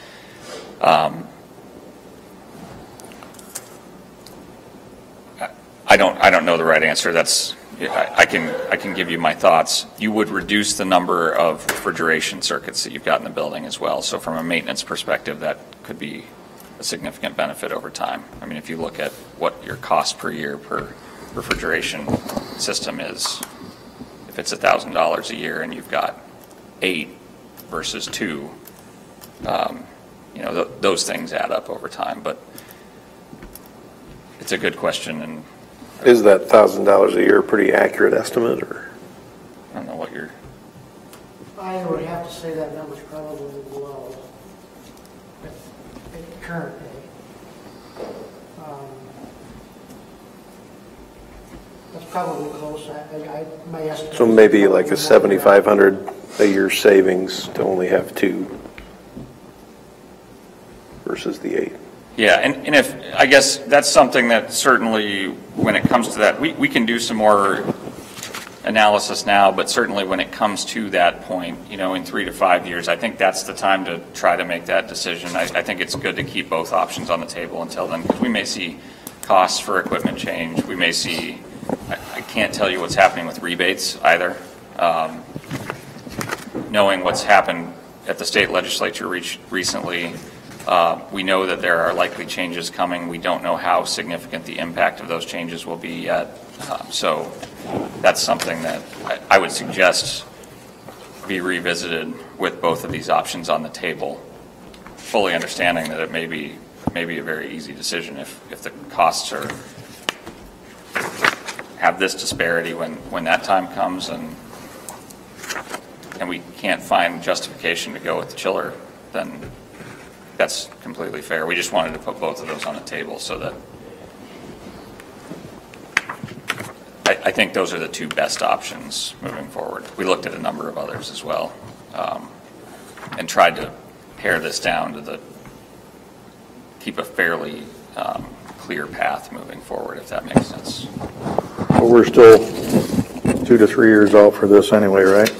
I don't know the right answer. I can give you my thoughts. You would reduce the number of refrigeration circuits that you've got in the building as well. So from a maintenance perspective, that could be a significant benefit over time. I mean, if you look at what your cost per year per refrigeration system is, if it's $1,000 a year and you've got 8 versus 2, those things add up over time. But it's a good question. And is that $1,000 a year a pretty accurate estimate, or? I don't know what you're... I would have to say that number's probably low at current day. That's probably close. My estimate. So maybe like a $7,500 a year savings to only have 2 versus the 8. Yeah, and if, I guess that's something that certainly, when it comes to that, we can do some more analysis now, but certainly when it comes to that point, in 3 to 5 years, I think that's the time to try to make that decision. I think it's good to keep both options on the table until then, because we may see costs for equipment change. We may see, I can't tell you what's happening with rebates either. Knowing what's happened at the state legislature recently, we know that there are likely changes coming. We don't know how significant the impact of those changes will be yet. So that's something that I would suggest be revisited with both of these options on the table, fully understanding that it may be a very easy decision if the costs have this disparity when that time comes and we can't find justification to go with the chiller, then that's completely fair. We just wanted to put both of those on the table so that I think those are the two best options moving forward. We looked at a number of others as well, and tried to pare this down to keep a fairly clear path moving forward, if that makes sense. Well, we're still 2 to 3 years out for this anyway, right?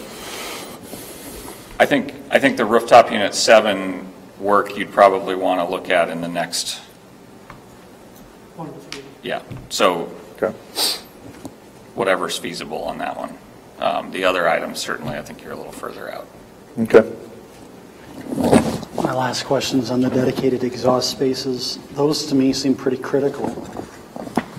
I think the rooftop unit 7 work you'd probably want to look at in the next 1 to 3. Yeah. So Okay. whatever's feasible on that one. The other items, certainly, I think you're a little further out. Okay. My last question's on the dedicated exhaust spaces. Those to me seem pretty critical.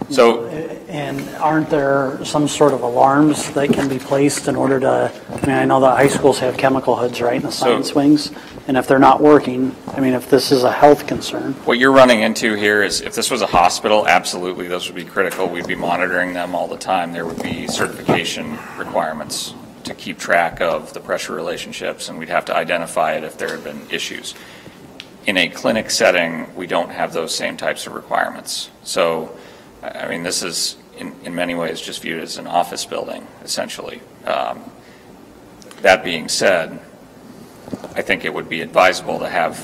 So, And aren't there some sort of alarms that can be placed in order to, I mean, I know that high schools have chemical hoods, right, in the science wings, and if they're not working, I mean, if this is a health concern. what you're running into here is if this was a hospital, absolutely, those would be critical. We'd be monitoring them all the time. There would be certification requirements to keep track of the pressure relationships, and we'd have to identify it if there had been issues. In a clinic setting, we don't have those same types of requirements. So, I mean, this is in many ways just viewed as an office building, essentially. That being said, I think it would be advisable to have,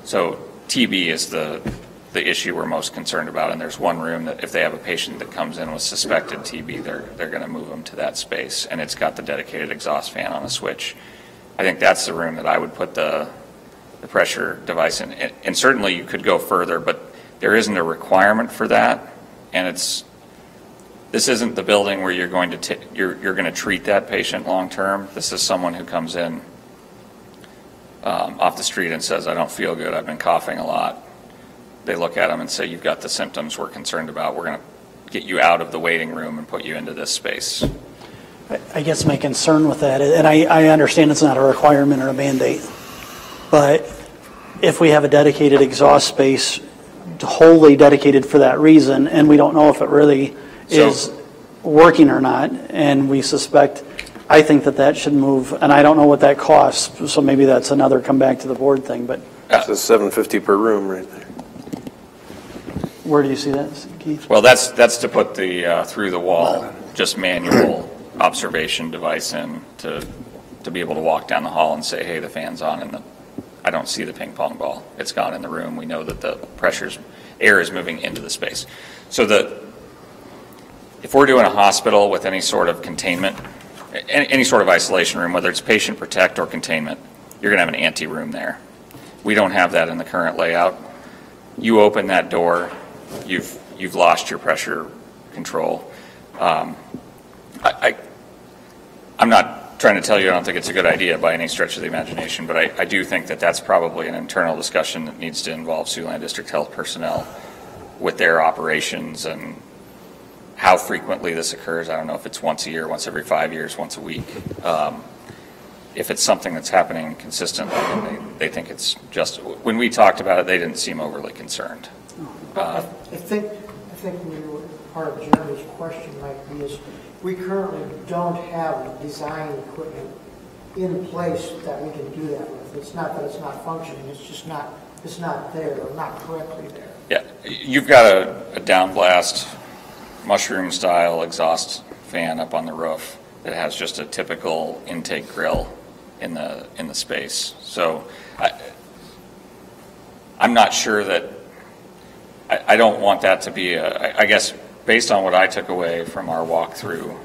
so TB is the issue we're most concerned about, and there's one room that if they have a patient that comes in with suspected TB, they're going to move them to that space, and it's got the dedicated exhaust fan on a switch. I think that's the room that I would put the pressure device in. And certainly you could go further, but there isn't a requirement for that. And this isn't the building where you're going to treat that patient long term. This is someone who comes in off the street and says, "I don't feel good. I've been coughing a lot." They look at them and say, "You've got the symptoms we're concerned about. We're going to get you out of the waiting room and put you into this space." I guess my concern with that, and I understand it's not a requirement or a mandate, but if we have a dedicated exhaust space wholly dedicated for that reason, and we don't know if it really is working or not, and we suspect, I think that should move, and I don't know what that costs, so maybe that's another come back to the board thing, but. It's $750 per room right there. Where do you see that, Keith? Well, that's to put the through the wall, just manual observation device in to be able to walk down the hall and say, "Hey, the fan's on," and I don't see the ping pong ball. It's gone in the room. We know that the air is moving into the space. So if we're doing a hospital with any sort of containment, any sort of isolation room, whether it's patient protect or containment, you're going to have an ante-room there. We don't have that in the current layout. You open that door, you've lost your pressure control. I'm not trying to tell you I don't think it's a good idea by any stretch of the imagination, but I do think that that's probably an internal discussion that needs to involve Siouxland District Health personnel with their operations and how frequently this occurs. I don't know if it's once a year, once every 5 years, once a week. If it's something that's happening consistently, and they think it's just, when we talked about it, they didn't seem overly concerned. I think part of Jeremy's question might be is we currently don't have design equipment in place that we can do that with. It's not that it's not functioning, it's just it's not there or not correctly there. Yeah, you've got a downblast mushroom style exhaust fan up on the roof that has just a typical intake grill in the space. So I'm not sure that I don't want that to be I guess based on what I took away from our walkthrough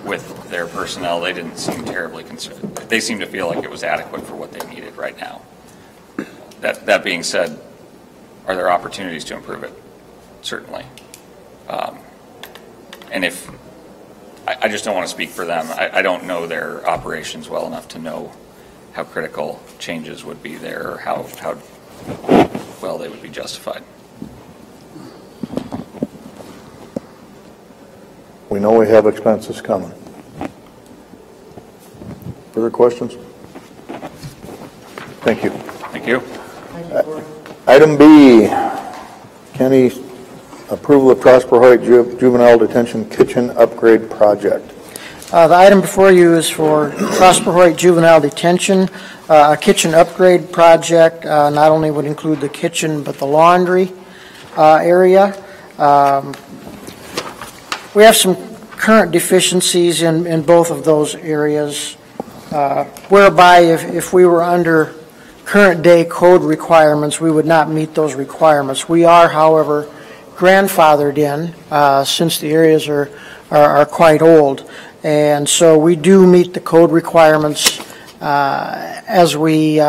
with their personnel, they didn't seem terribly concerned. They seemed to feel like it was adequate for what they needed right now. That being said, are there opportunities to improve it? Certainly. And if I just don't want to speak for them. I don't know their operations well enough to know how critical changes would be there or how well they would be justified. We know we have expenses coming. Further questions? Thank you. Thank you. Item B, Kenny, approval of Prosper Hoyt Juvenile Detention Kitchen Upgrade Project. The item before you is for Prosper Hoyt Juvenile Detention, a kitchen upgrade project. Not only would include the kitchen, but the laundry area. We have some current deficiencies in both of those areas, whereby if we were under current day code requirements, we would not meet those requirements. We are, however, grandfathered in since the areas are quite old. And so we do meet the code requirements as we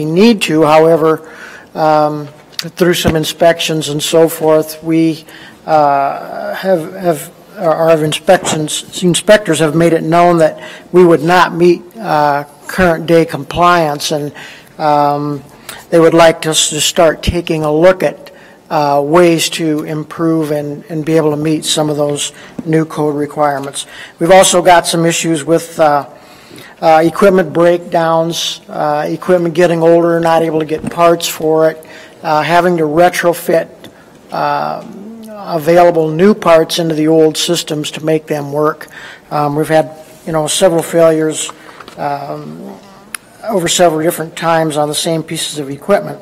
need to. However, through some inspections and so forth, we our inspectors have made it known that we would not meet current day compliance, and they would like us to start taking a look at ways to improve and be able to meet some of those new code requirements. We've also got some issues with equipment breakdowns, equipment getting older, not able to get parts for it, having to retrofit available new parts into the old systems to make them work. We've had, several failures over several different times on the same pieces of equipment.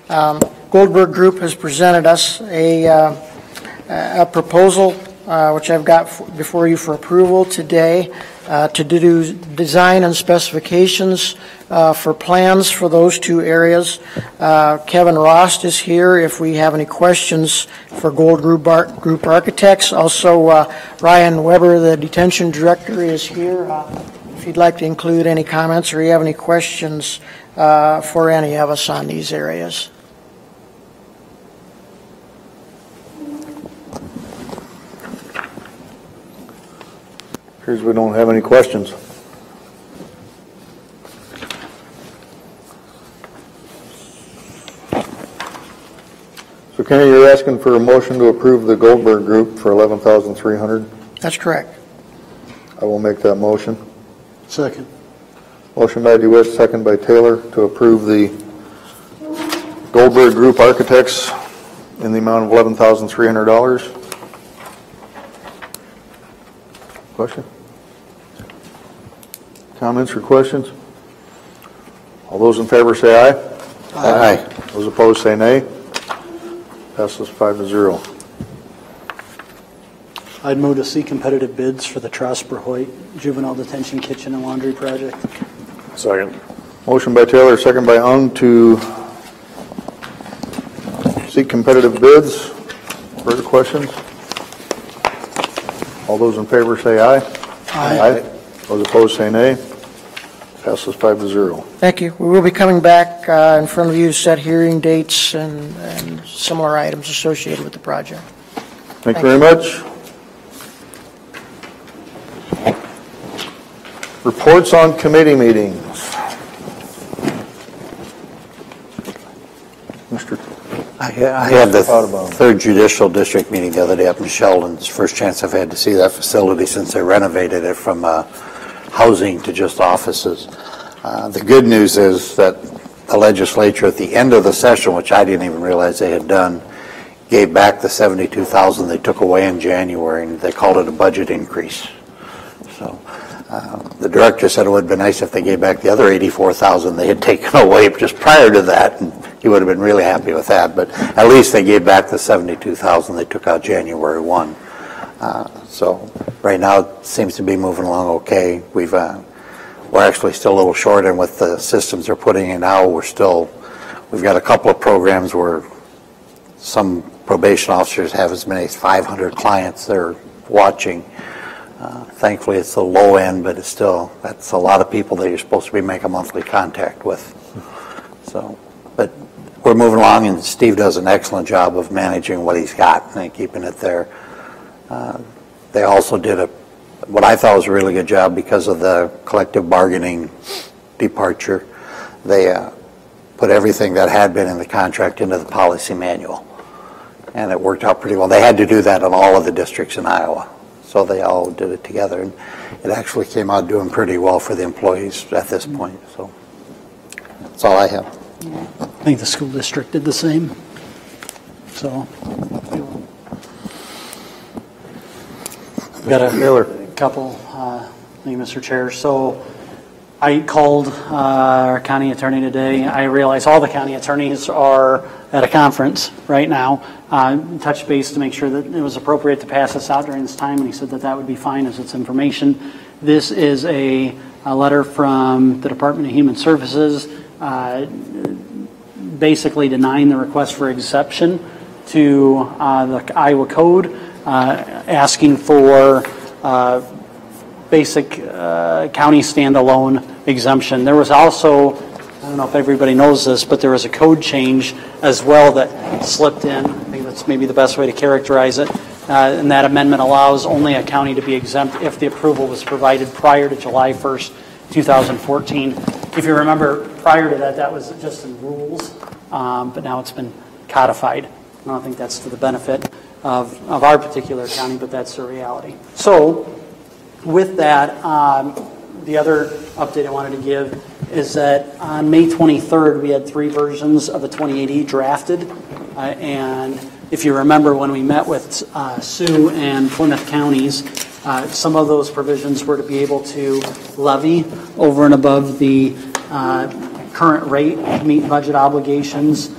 Goldberg Group has presented us a proposal, which I've got before you for approval today, to do design and specifications for plans for those two areas. Kevin Rost is here if we have any questions for Gold Group Architects. Also, Ryan Weber, the detention director, is here. If you'd like to include any comments or you have any questions for any of us on these areas. Appears we don't have any questions. So Kenny, you're asking for a motion to approve the Goldberg Group for $11,300? That's correct. I will make that motion. Second. Motion by DeWitt, second by Taylor, to approve the Goldberg Group Architects in the amount of $11,300. Question? Comments or questions? All those in favor say aye. Aye. Those opposed say nay. Passes 5-0. I'd move to see competitive bids for the Prosper Hoyt Juvenile Detention Kitchen and Laundry Project. Second. Motion by Taylor, second by Ung to seek competitive bids. Further questions? All those in favor say aye. Aye. Those opposed say nay. Passes 5-0. Thank you. We will be coming back in front of you to set hearing dates and similar items associated with the project. Thank you very much. Reports on committee meetings. Mr. I had the 3rd Judicial District meeting the other day up in Sheldon. It's the first chance I've had to see that facility since they renovated it from housing to just offices. The good news is that the legislature at the end of the session, which I didn't even realize they had done, gave back the $72,000 they took away in January, and they called it a budget increase. So the director said it would have been nice if they gave back the other $84,000 they had taken away just prior to that, and he would have been really happy with that. But at least they gave back the $72,000 they took out January 1. So right now it seems to be moving along okay. We're actually still a little short, and with the systems they're putting in now, we've got a couple of programs where some probation officers have as many as 500 clients they're watching. Thankfully, it's the low end, but that's a lot of people that you're supposed to be making monthly contact with. So, but we're moving along, and Steve does an excellent job of managing what he's got and keeping it there. They also did what I thought was a really good job because of the collective bargaining departure. They put everything that had been in the contract into the policy manual, and it worked out pretty well. They had to do that in all of the districts in Iowa, so they all did it together, and it actually came out doing pretty well for the employees at this point. So that's all I have. I think the school district did the same. So we've got a couple, thank you, Mr. Chair. So I called our county attorney today. I realize all the county attorneys are at a conference right now. Touched base to make sure that it was appropriate to pass this out during this time, and he said that that would be fine as it's information. This is a letter from the Department of Human Services basically denying the request for exception to the Iowa Code, asking for basic county standalone exemption. There was also, I don't know if everybody knows this, but there was a code change as well that slipped in. I think that's maybe the best way to characterize it. And that amendment allows only a county to be exempt if the approval was provided prior to July 1st, 2014. If you remember, prior to that, that was just in rules, but now it's been codified. I don't think that's to the benefit of our particular county, but that's the reality. So with that, the other update I wanted to give is that on May 23rd, we had 3 versions of the 28E drafted. And if you remember when we met with Sioux and Plymouth counties, some of those provisions were to be able to levy over and above the current rate to meet budget obligations.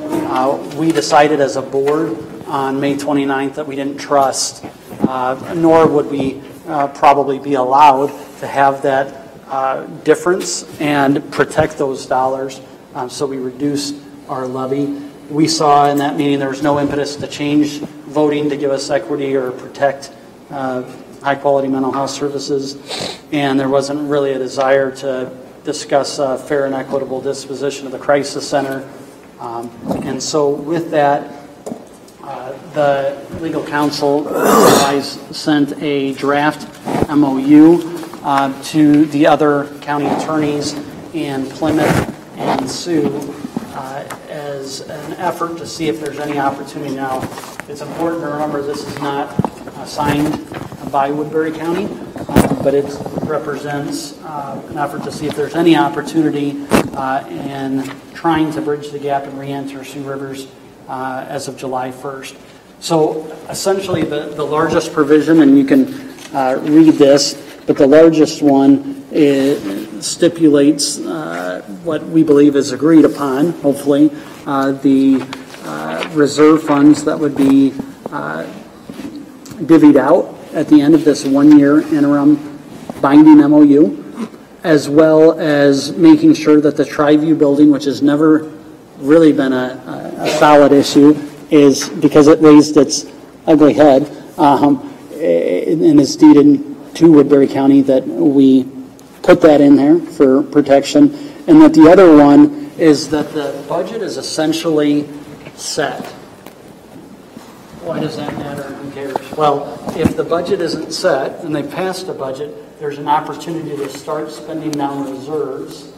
We decided as a board on May 29th that we didn't trust, nor would we probably be allowed to have that difference and protect those dollars. So we reduced our levy. We saw in that meeting there was no impetus to change voting to give us equity or protect high-quality mental health services, and there wasn't really a desire to discuss fair and equitable disposition of the crisis center. And so with that, the legal counsel sent a draft MOU to the other county attorneys in Plymouth and Sioux as an effort to see if there's any opportunity. Now, it's important to remember this is not signed by Woodbury County, but it represents an effort to see if there's any opportunity in trying to bridge the gap and re-enter Sioux Rivers as of July 1st. So essentially the largest provision, and you can read this, but the largest one stipulates what we believe is agreed upon, hopefully, the reserve funds that would be divvied out at the end of this one-year interim binding MOU, as well as making sure that the Tri-View building, which has never really been a solid issue, is because it raised its ugly head and is deeded to Woodbury County, that we put that in there for protection. And that the other one is that the budget is essentially set. Why does that matter? Who cares? Well, if the budget isn't set and they passed a budget, there's an opportunity to start spending down reserves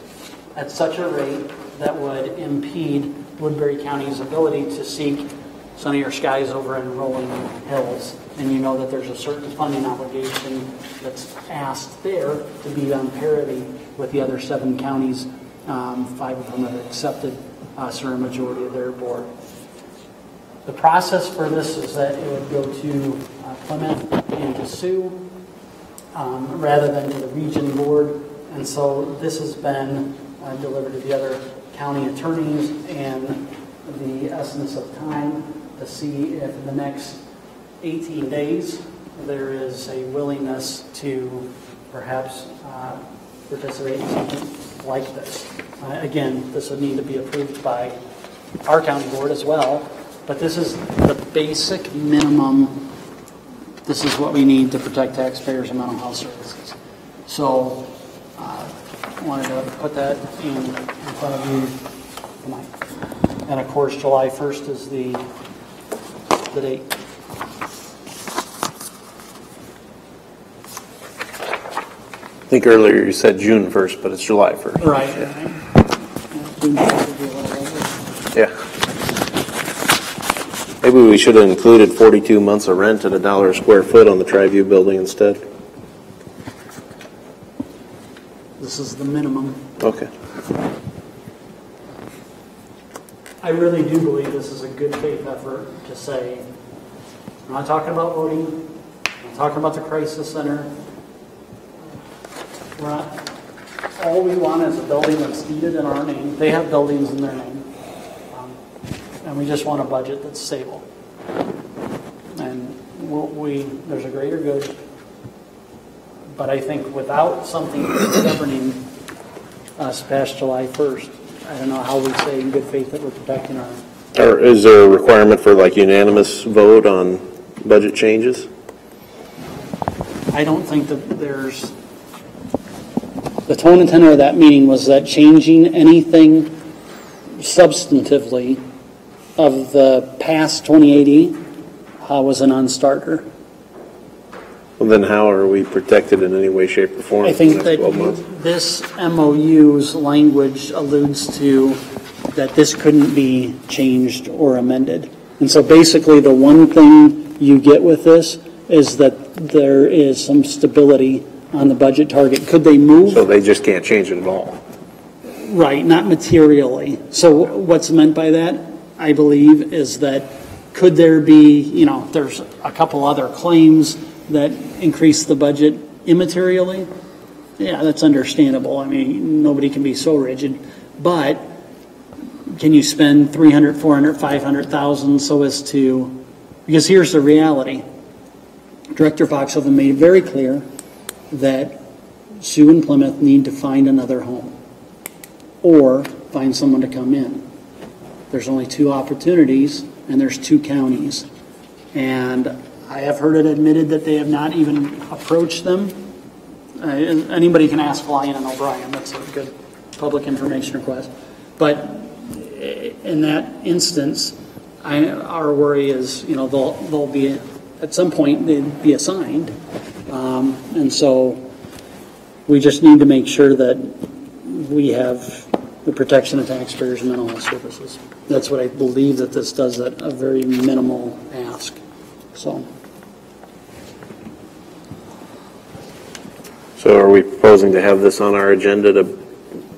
at such a rate that would impede Woodbury County's ability to seek Sunny or Skies over in Rolling Hills. And you know that there's a certain funding obligation that's asked there to be on parity with the other 7 counties, 5 of them have accepted a certain majority of their board. The process for this is that it would go to Plymouth and to Sioux rather than to the region board. And so this has been delivered to the other county attorneys, and the essence of time to see if in the next 18 days there is a willingness to perhaps participate in something like this. Again, this would need to be approved by our county board as well, but this is the basic minimum. This is what we need to protect taxpayers and mental health services. So I wanted to put that in front of you tonight. And of course, July 1st is the date. think earlier you said June 1st, but it's July 1st. Right. Yeah. Maybe we should have included 42 months of rent at $1 a square foot on the Tri-View building instead. This is the minimum. Okay. I really do believe this is a good faith effort to say, I'm not talking about voting, I'm not talking about the crisis center. We're not, all we want is a building that's deeded in our name. They have buildings in their name. And we just want a budget that's stable. And there's a greater good. But I think without something governing us past July 1st, I don't know how we say in good faith that we're protecting our... Or is there a requirement for like unanimous vote on budget changes? I don't think that there's... The tone and tenor of that meeting was that changing anything substantively of the past 2080 was a non-starter. Well, then how are we protected in any way, shape, or form I for the think next that 12 months? this MOU's language alludes to that this couldn't be changed or amended. And so basically the one thing you get with this is that there is some stability on the budget target. Could they move? So they just can't change it at all? Right, not materially. So what's meant by that, I believe, is that could there be, there's a couple other claims that increase the budget immaterially? Yeah, that's understandable. I mean, nobody can be so rigid. But can you spend $300,000, $400,000, $500,000 so as to, because here's the reality. Director Foxhoven made it very clear that Sue and Plymouth need to find another home or find someone to come in. There's only 2 opportunities, and there's 2 counties. And I have heard it admitted that they have not even approached them. Anybody can ask Lyon and O'Brien. That's a good public information request. But in that instance, our worry is, they'll be, at some point, they'd be assigned. And so we just need to make sure that we have the protection of taxpayers' mental health services. That's what I believe that this does, at a very minimal ask. So are we proposing to have this on our agenda to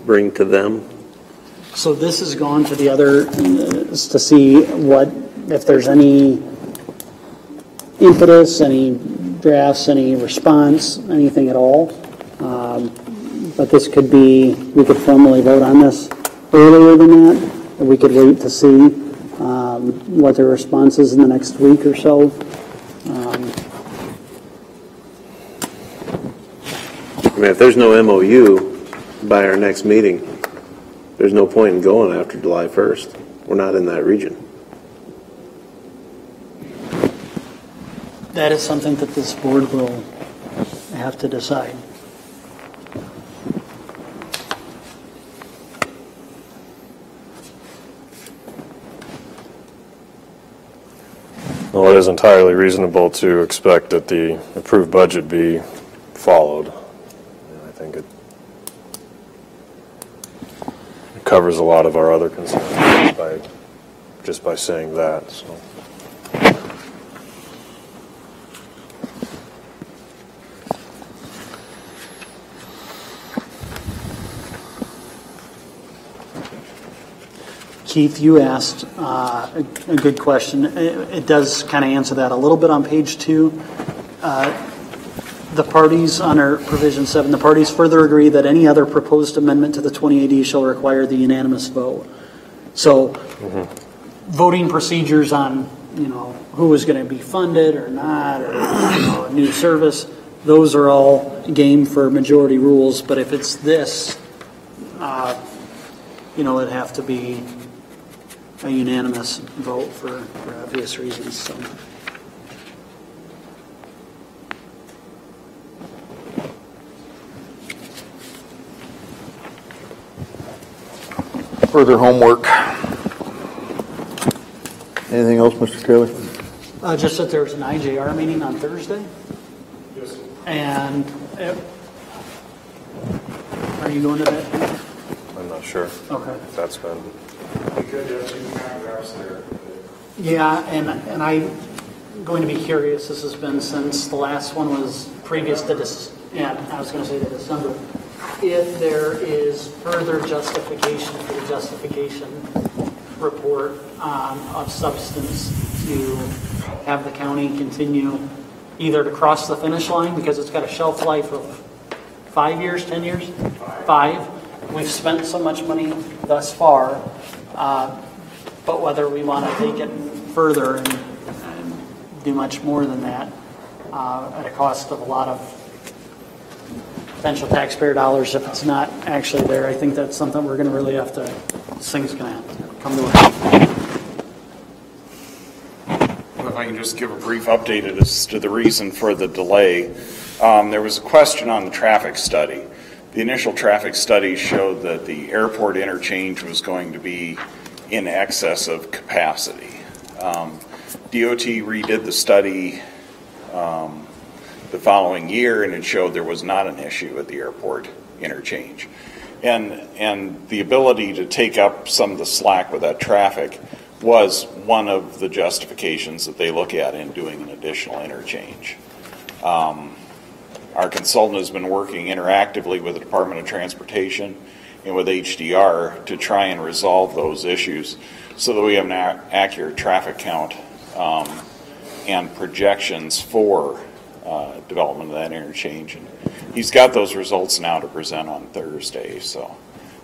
bring to them? So this has gone to the other, to see if there's any impetus, any drafts, any response, anything at all. But this could be, we could formally vote on this earlier than that. Or we could wait to see what the response is in the next week or so. I mean, if there's no MOU by our next meeting, there's no point in going after July 1st. We're not in that region. That is something that this board will have to decide. Well, it is entirely reasonable to expect that the approved budget be followed. I think it covers a lot of our other concerns just by saying that. So. Keith, you asked a good question. It does kind of answer that a little bit on page 2. The parties, under provision 7, the parties further agree that any other proposed amendment to the 2080 shall require the unanimous vote. So voting procedures on, who is going to be funded or not, or a new service, those are all game for majority rules. But if it's this, it'd have to be a unanimous vote for obvious reasons. So. Further homework. Anything else, Mr. Taylor? Just that there's an IJR meeting on Thursday. Yes. And Are you going to that? I'm not sure. Okay. If that's been, Yeah, and I'm going to be curious, this has been since the last one was previous to this, yeah, I was going to say to December, if there is further justification for the justification report of substance to have the county continue either to cross the finish line, because it's got a shelf life of 5 years, 10 years? 5. We've spent so much money thus far, but whether we want to take it further and do much more than that at a cost of a lot of potential taxpayer dollars if it's not actually there, I think that's something we're going to really have to, this thing's going to have to come to Well, if I can just give a brief update as to the reason for the delay. There was a question on the traffic study. The initial traffic study showed that the airport interchange was going to be in excess of capacity. DOT redid the study the following year, and it showed there was not an issue at the airport interchange. And the ability to take up some of the slack with that traffic was one of the justifications that they look at in doing an additional interchange. Our consultant has been working interactively with the Department of Transportation and with HDR to try and resolve those issues so that we have an accurate traffic count and projections for development of that interchange. And he's got those results now to present on Thursday. So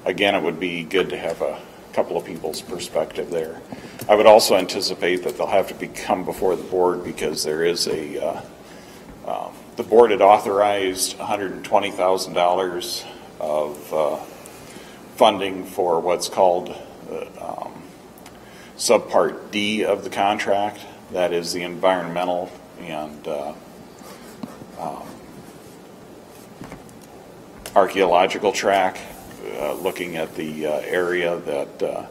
again, it would be good to have a couple of people's perspective there. I would also anticipate that they'll have to come before the board because there is a the board had authorized $120,000 of funding for what's called subpart D of the contract. That is the environmental and archaeological track, looking at the area that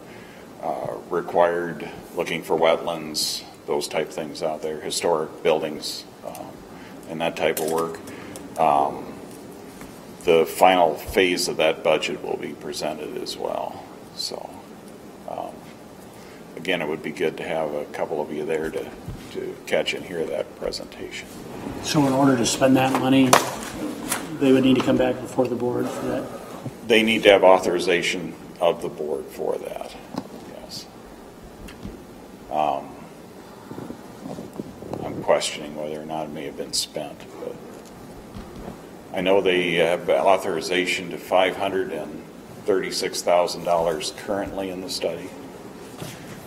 required looking for wetlands, those type things out there, historic buildings, and that type of work. The final phase of that budget will be presented as well. So again, it would be good to have a couple of you there to catch and hear that presentation. So in order to spend that money, they would need to come back before the board for that? They need to have authorization of the board for that, yes. I'm questioning whether or not it may have been spent, but I know they have authorization to $536,000 currently in the study.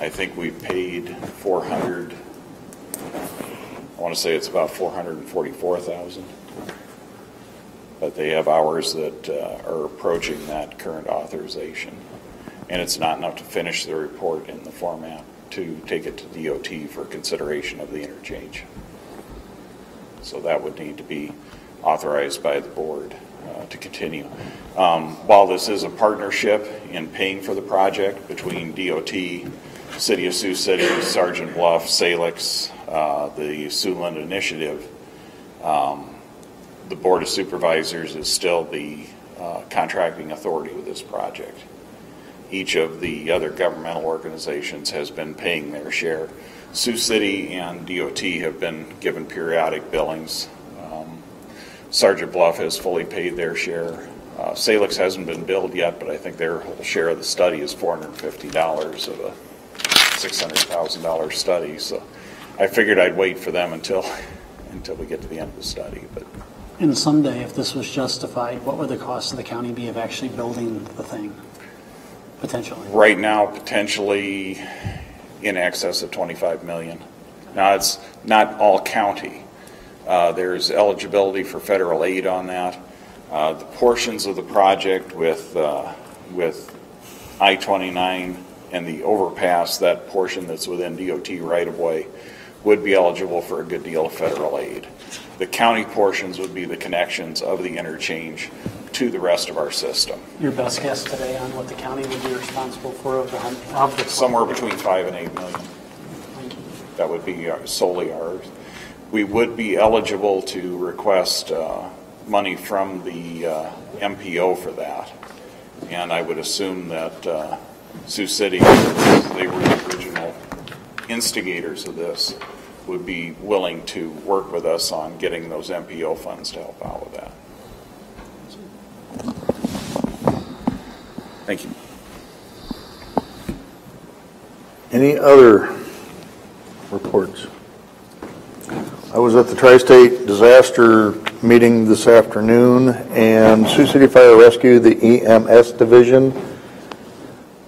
I think we paid 400. I want to say it's about 444,000. But they have hours that are approaching that current authorization. And it's not enough to finish the report in the format to take it to DOT for consideration of the interchange. So that would need to be authorized by the board to continue. While this is a partnership in paying for the project between DOT, City of Sioux City, Sergeant Bluff, Salix, the Siouxland Initiative, the Board of Supervisors is still the contracting authority with this project. Each of the other governmental organizations has been paying their share. Sioux City and DOT have been given periodic billings. Sergeant Bluff has fully paid their share. Salix hasn't been billed yet, but I think their whole share of the study is $450 of a $600,000 study. So I figured I'd wait for them until we get to the end of the study. But And someday, if this was justified, what would the cost of the county be of actually building the thing, potentially? right now, potentially in excess of $25 million. Now, it's not all county. There's eligibility for federal aid on that. The portions of the project with I-29 and the overpass, that portion that's within DOT right-of-way, would be eligible for a good deal of federal aid. The county portions would be the connections of the interchange to the rest of our system. Your best guess today on what the county would be responsible for of the Somewhere between $5 and $8 million. That would be solely ours. We would be eligible to request money from the MPO for that. And I would assume that Sioux City, because they were the original instigators of this, would be willing to work with us on getting those MPO funds to help out with that. Thank you. Any other reports? I was at the Tri-State Disaster meeting this afternoon, and Sioux City Fire Rescue, the EMS division,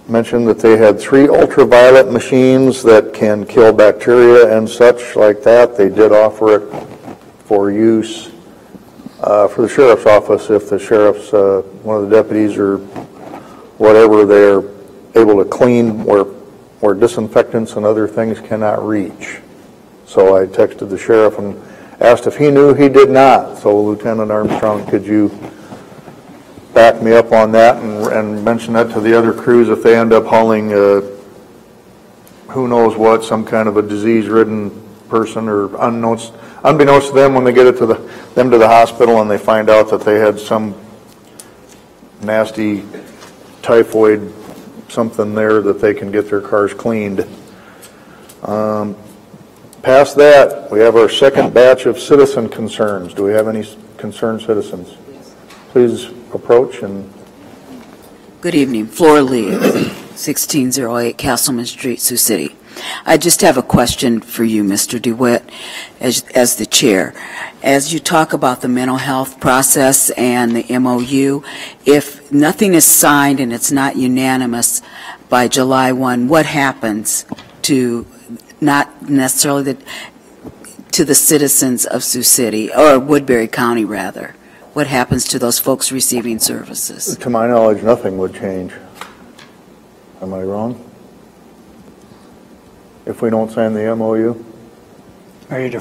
mentioned that they had 3 ultraviolet machines that can kill bacteria and such like that. They did offer it for use for the sheriff's office if the sheriff's, one of the deputies or whatever, they're able to clean where disinfectants and other things cannot reach. So I texted the sheriff and asked if he knew. He did not. So Lieutenant Armstrong, could you back me up on that and mention that to the other crews if they end up hauling who knows what, some kind of a disease-ridden person, or unbeknownst to them when they get it to them to the hospital and they find out that they had some nasty typhoid something there, that they can get their cars cleaned. Past that, we have our second batch of citizen concerns. Do we have any concerned citizens? Please approach and... Good evening. Flora Lee, 1608 Castleman Street, Sioux City. I just have a question for you, Mr. DeWitt, as the chair. As you talk about the mental health process and the MOU, if nothing is signed and it's not unanimous by July 1, what happens to not necessarily to the citizens of Sioux City, or Woodbury County rather? What happens to those folks receiving services? To my knowledge, nothing would change. Am I wrong? If we don't sign the MOU? Are you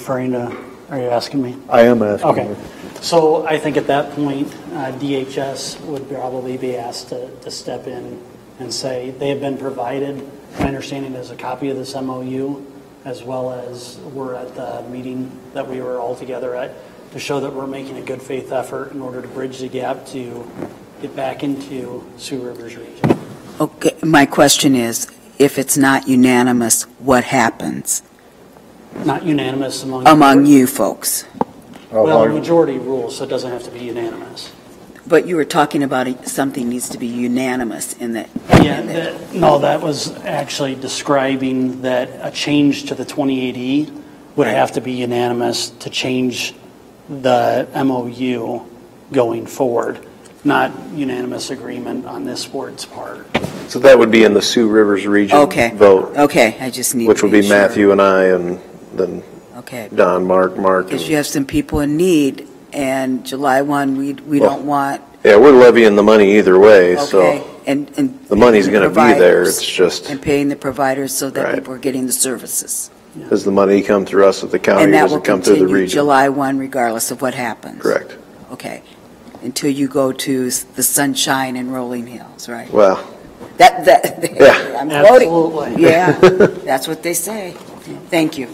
asking me? I am asking Okay. you. So I think at that point, DHS would probably be asked to step in and say they have been provided, my understanding is, a copy of this MOU, as well as we're at the meeting that we were all together at, to show that we're making a good faith effort in order to bridge the gap to get back into Sioux Rivers region. Okay, my question is, if it's not unanimous, what happens? Not unanimous among you folks. Well, a majority rules, so it doesn't have to be unanimous. But you were talking about something needs to be unanimous in that. Yeah, that was actually describing that a change to the 28E would have to be unanimous to change the MOU going forward, not unanimous agreement on this board's part. So that would be in the Sioux Rivers region vote. Okay, I just need which to would be sure. Matthew and I, and then Don, Mark. Because you have some people in need, and July 1, we don't want. Yeah, we're levying the money either way, Okay, so and the money's going to be there. It's just and paying the providers so that people are getting the services. does the money come through us at the county, And or that does will it come through the continue region? July 1 regardless of what happens. Correct. Okay, until you go to the Sunshine and Rolling Hills, right? Well, yeah. I'm quoting. Absolutely. Yeah, that's what they say. Thank you.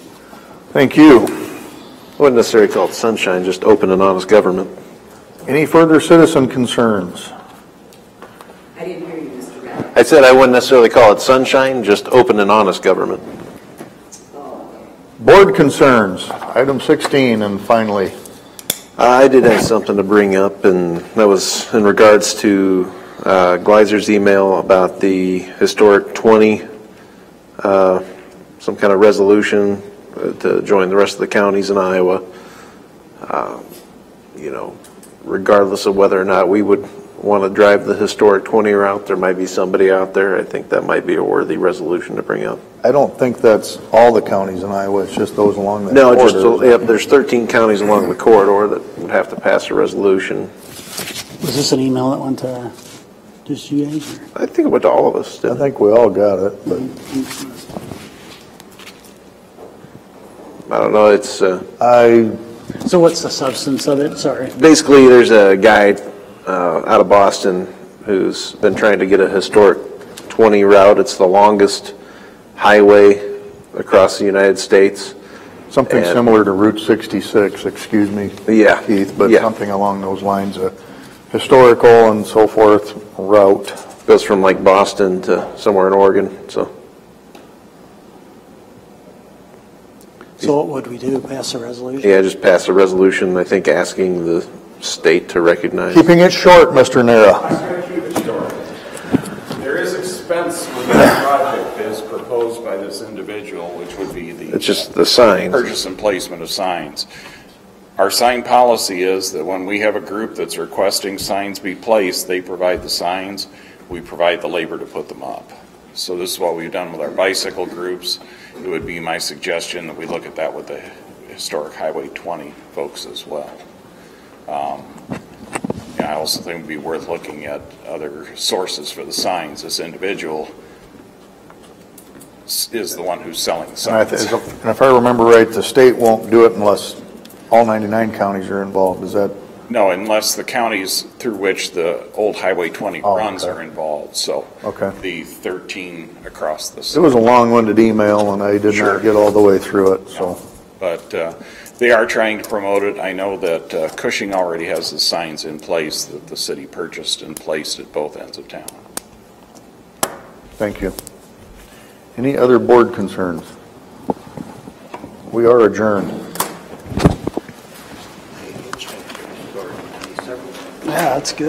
Thank you. I wouldn't necessarily call it sunshine, just open and honest government. Any further citizen concerns? I didn't hear you, Mr. Rabbit. I said I wouldn't necessarily call it sunshine, just open and honest government. Board concerns, item 16, and finally. I did have something to bring up, and that was in regards to Gleiser's email about the historic 20, some kind of resolution to join the rest of the counties in Iowa. Regardless of whether or not we would want to drive the historic 20 route, there might be somebody out there. I think that might be a worthy resolution to bring up. I don't think that's all the counties in Iowa, it's just those along the corridor. No, there's 13 counties along the corridor that would have to pass a resolution. Was this an email that went to just you guys? I think it went to all of us. I think we all got it, but I don't know, it's... So what's the substance of it? Sorry. Basically, there's a guy out of Boston who's been trying to get a historic 20 route. It's the longest highway across the United States. Something And- similar to Route 66, excuse me, Yeah. Keith, but Yeah. something along those lines, a historical and so forth route. Goes from like Boston to somewhere in Oregon, so. So what would we do, pass a resolution? Yeah, just pass a resolution, I think, asking the state to recognize. Keeping it short, Mr. Nera. There is expense with this project as proposed by this individual, which would be the It's just the signs. purchase and placement of signs. Our sign policy is that when we have a group that's requesting signs be placed, they provide the signs, we provide the labor to put them up. So this is what we've done with our bicycle groups. It would be my suggestion that we look at that with the Historic Highway 20 folks as well. I also think it would be worth looking at other sources for the signs. This individual is the one who's selling the And signs. if I remember right, the state won't do it unless all 99 counties are involved. Is that? No, unless the counties through which the old Highway 20 runs okay. are involved, so. Okay. The 13 across the It state. was a long-winded email, and I did Sure. not get all the way through it, so. But they are trying to promote it. I know that Cushing already has the signs in place that the city purchased and placed at both ends of town. Thank you. Any other board concerns? We are adjourned. Yeah, that's good.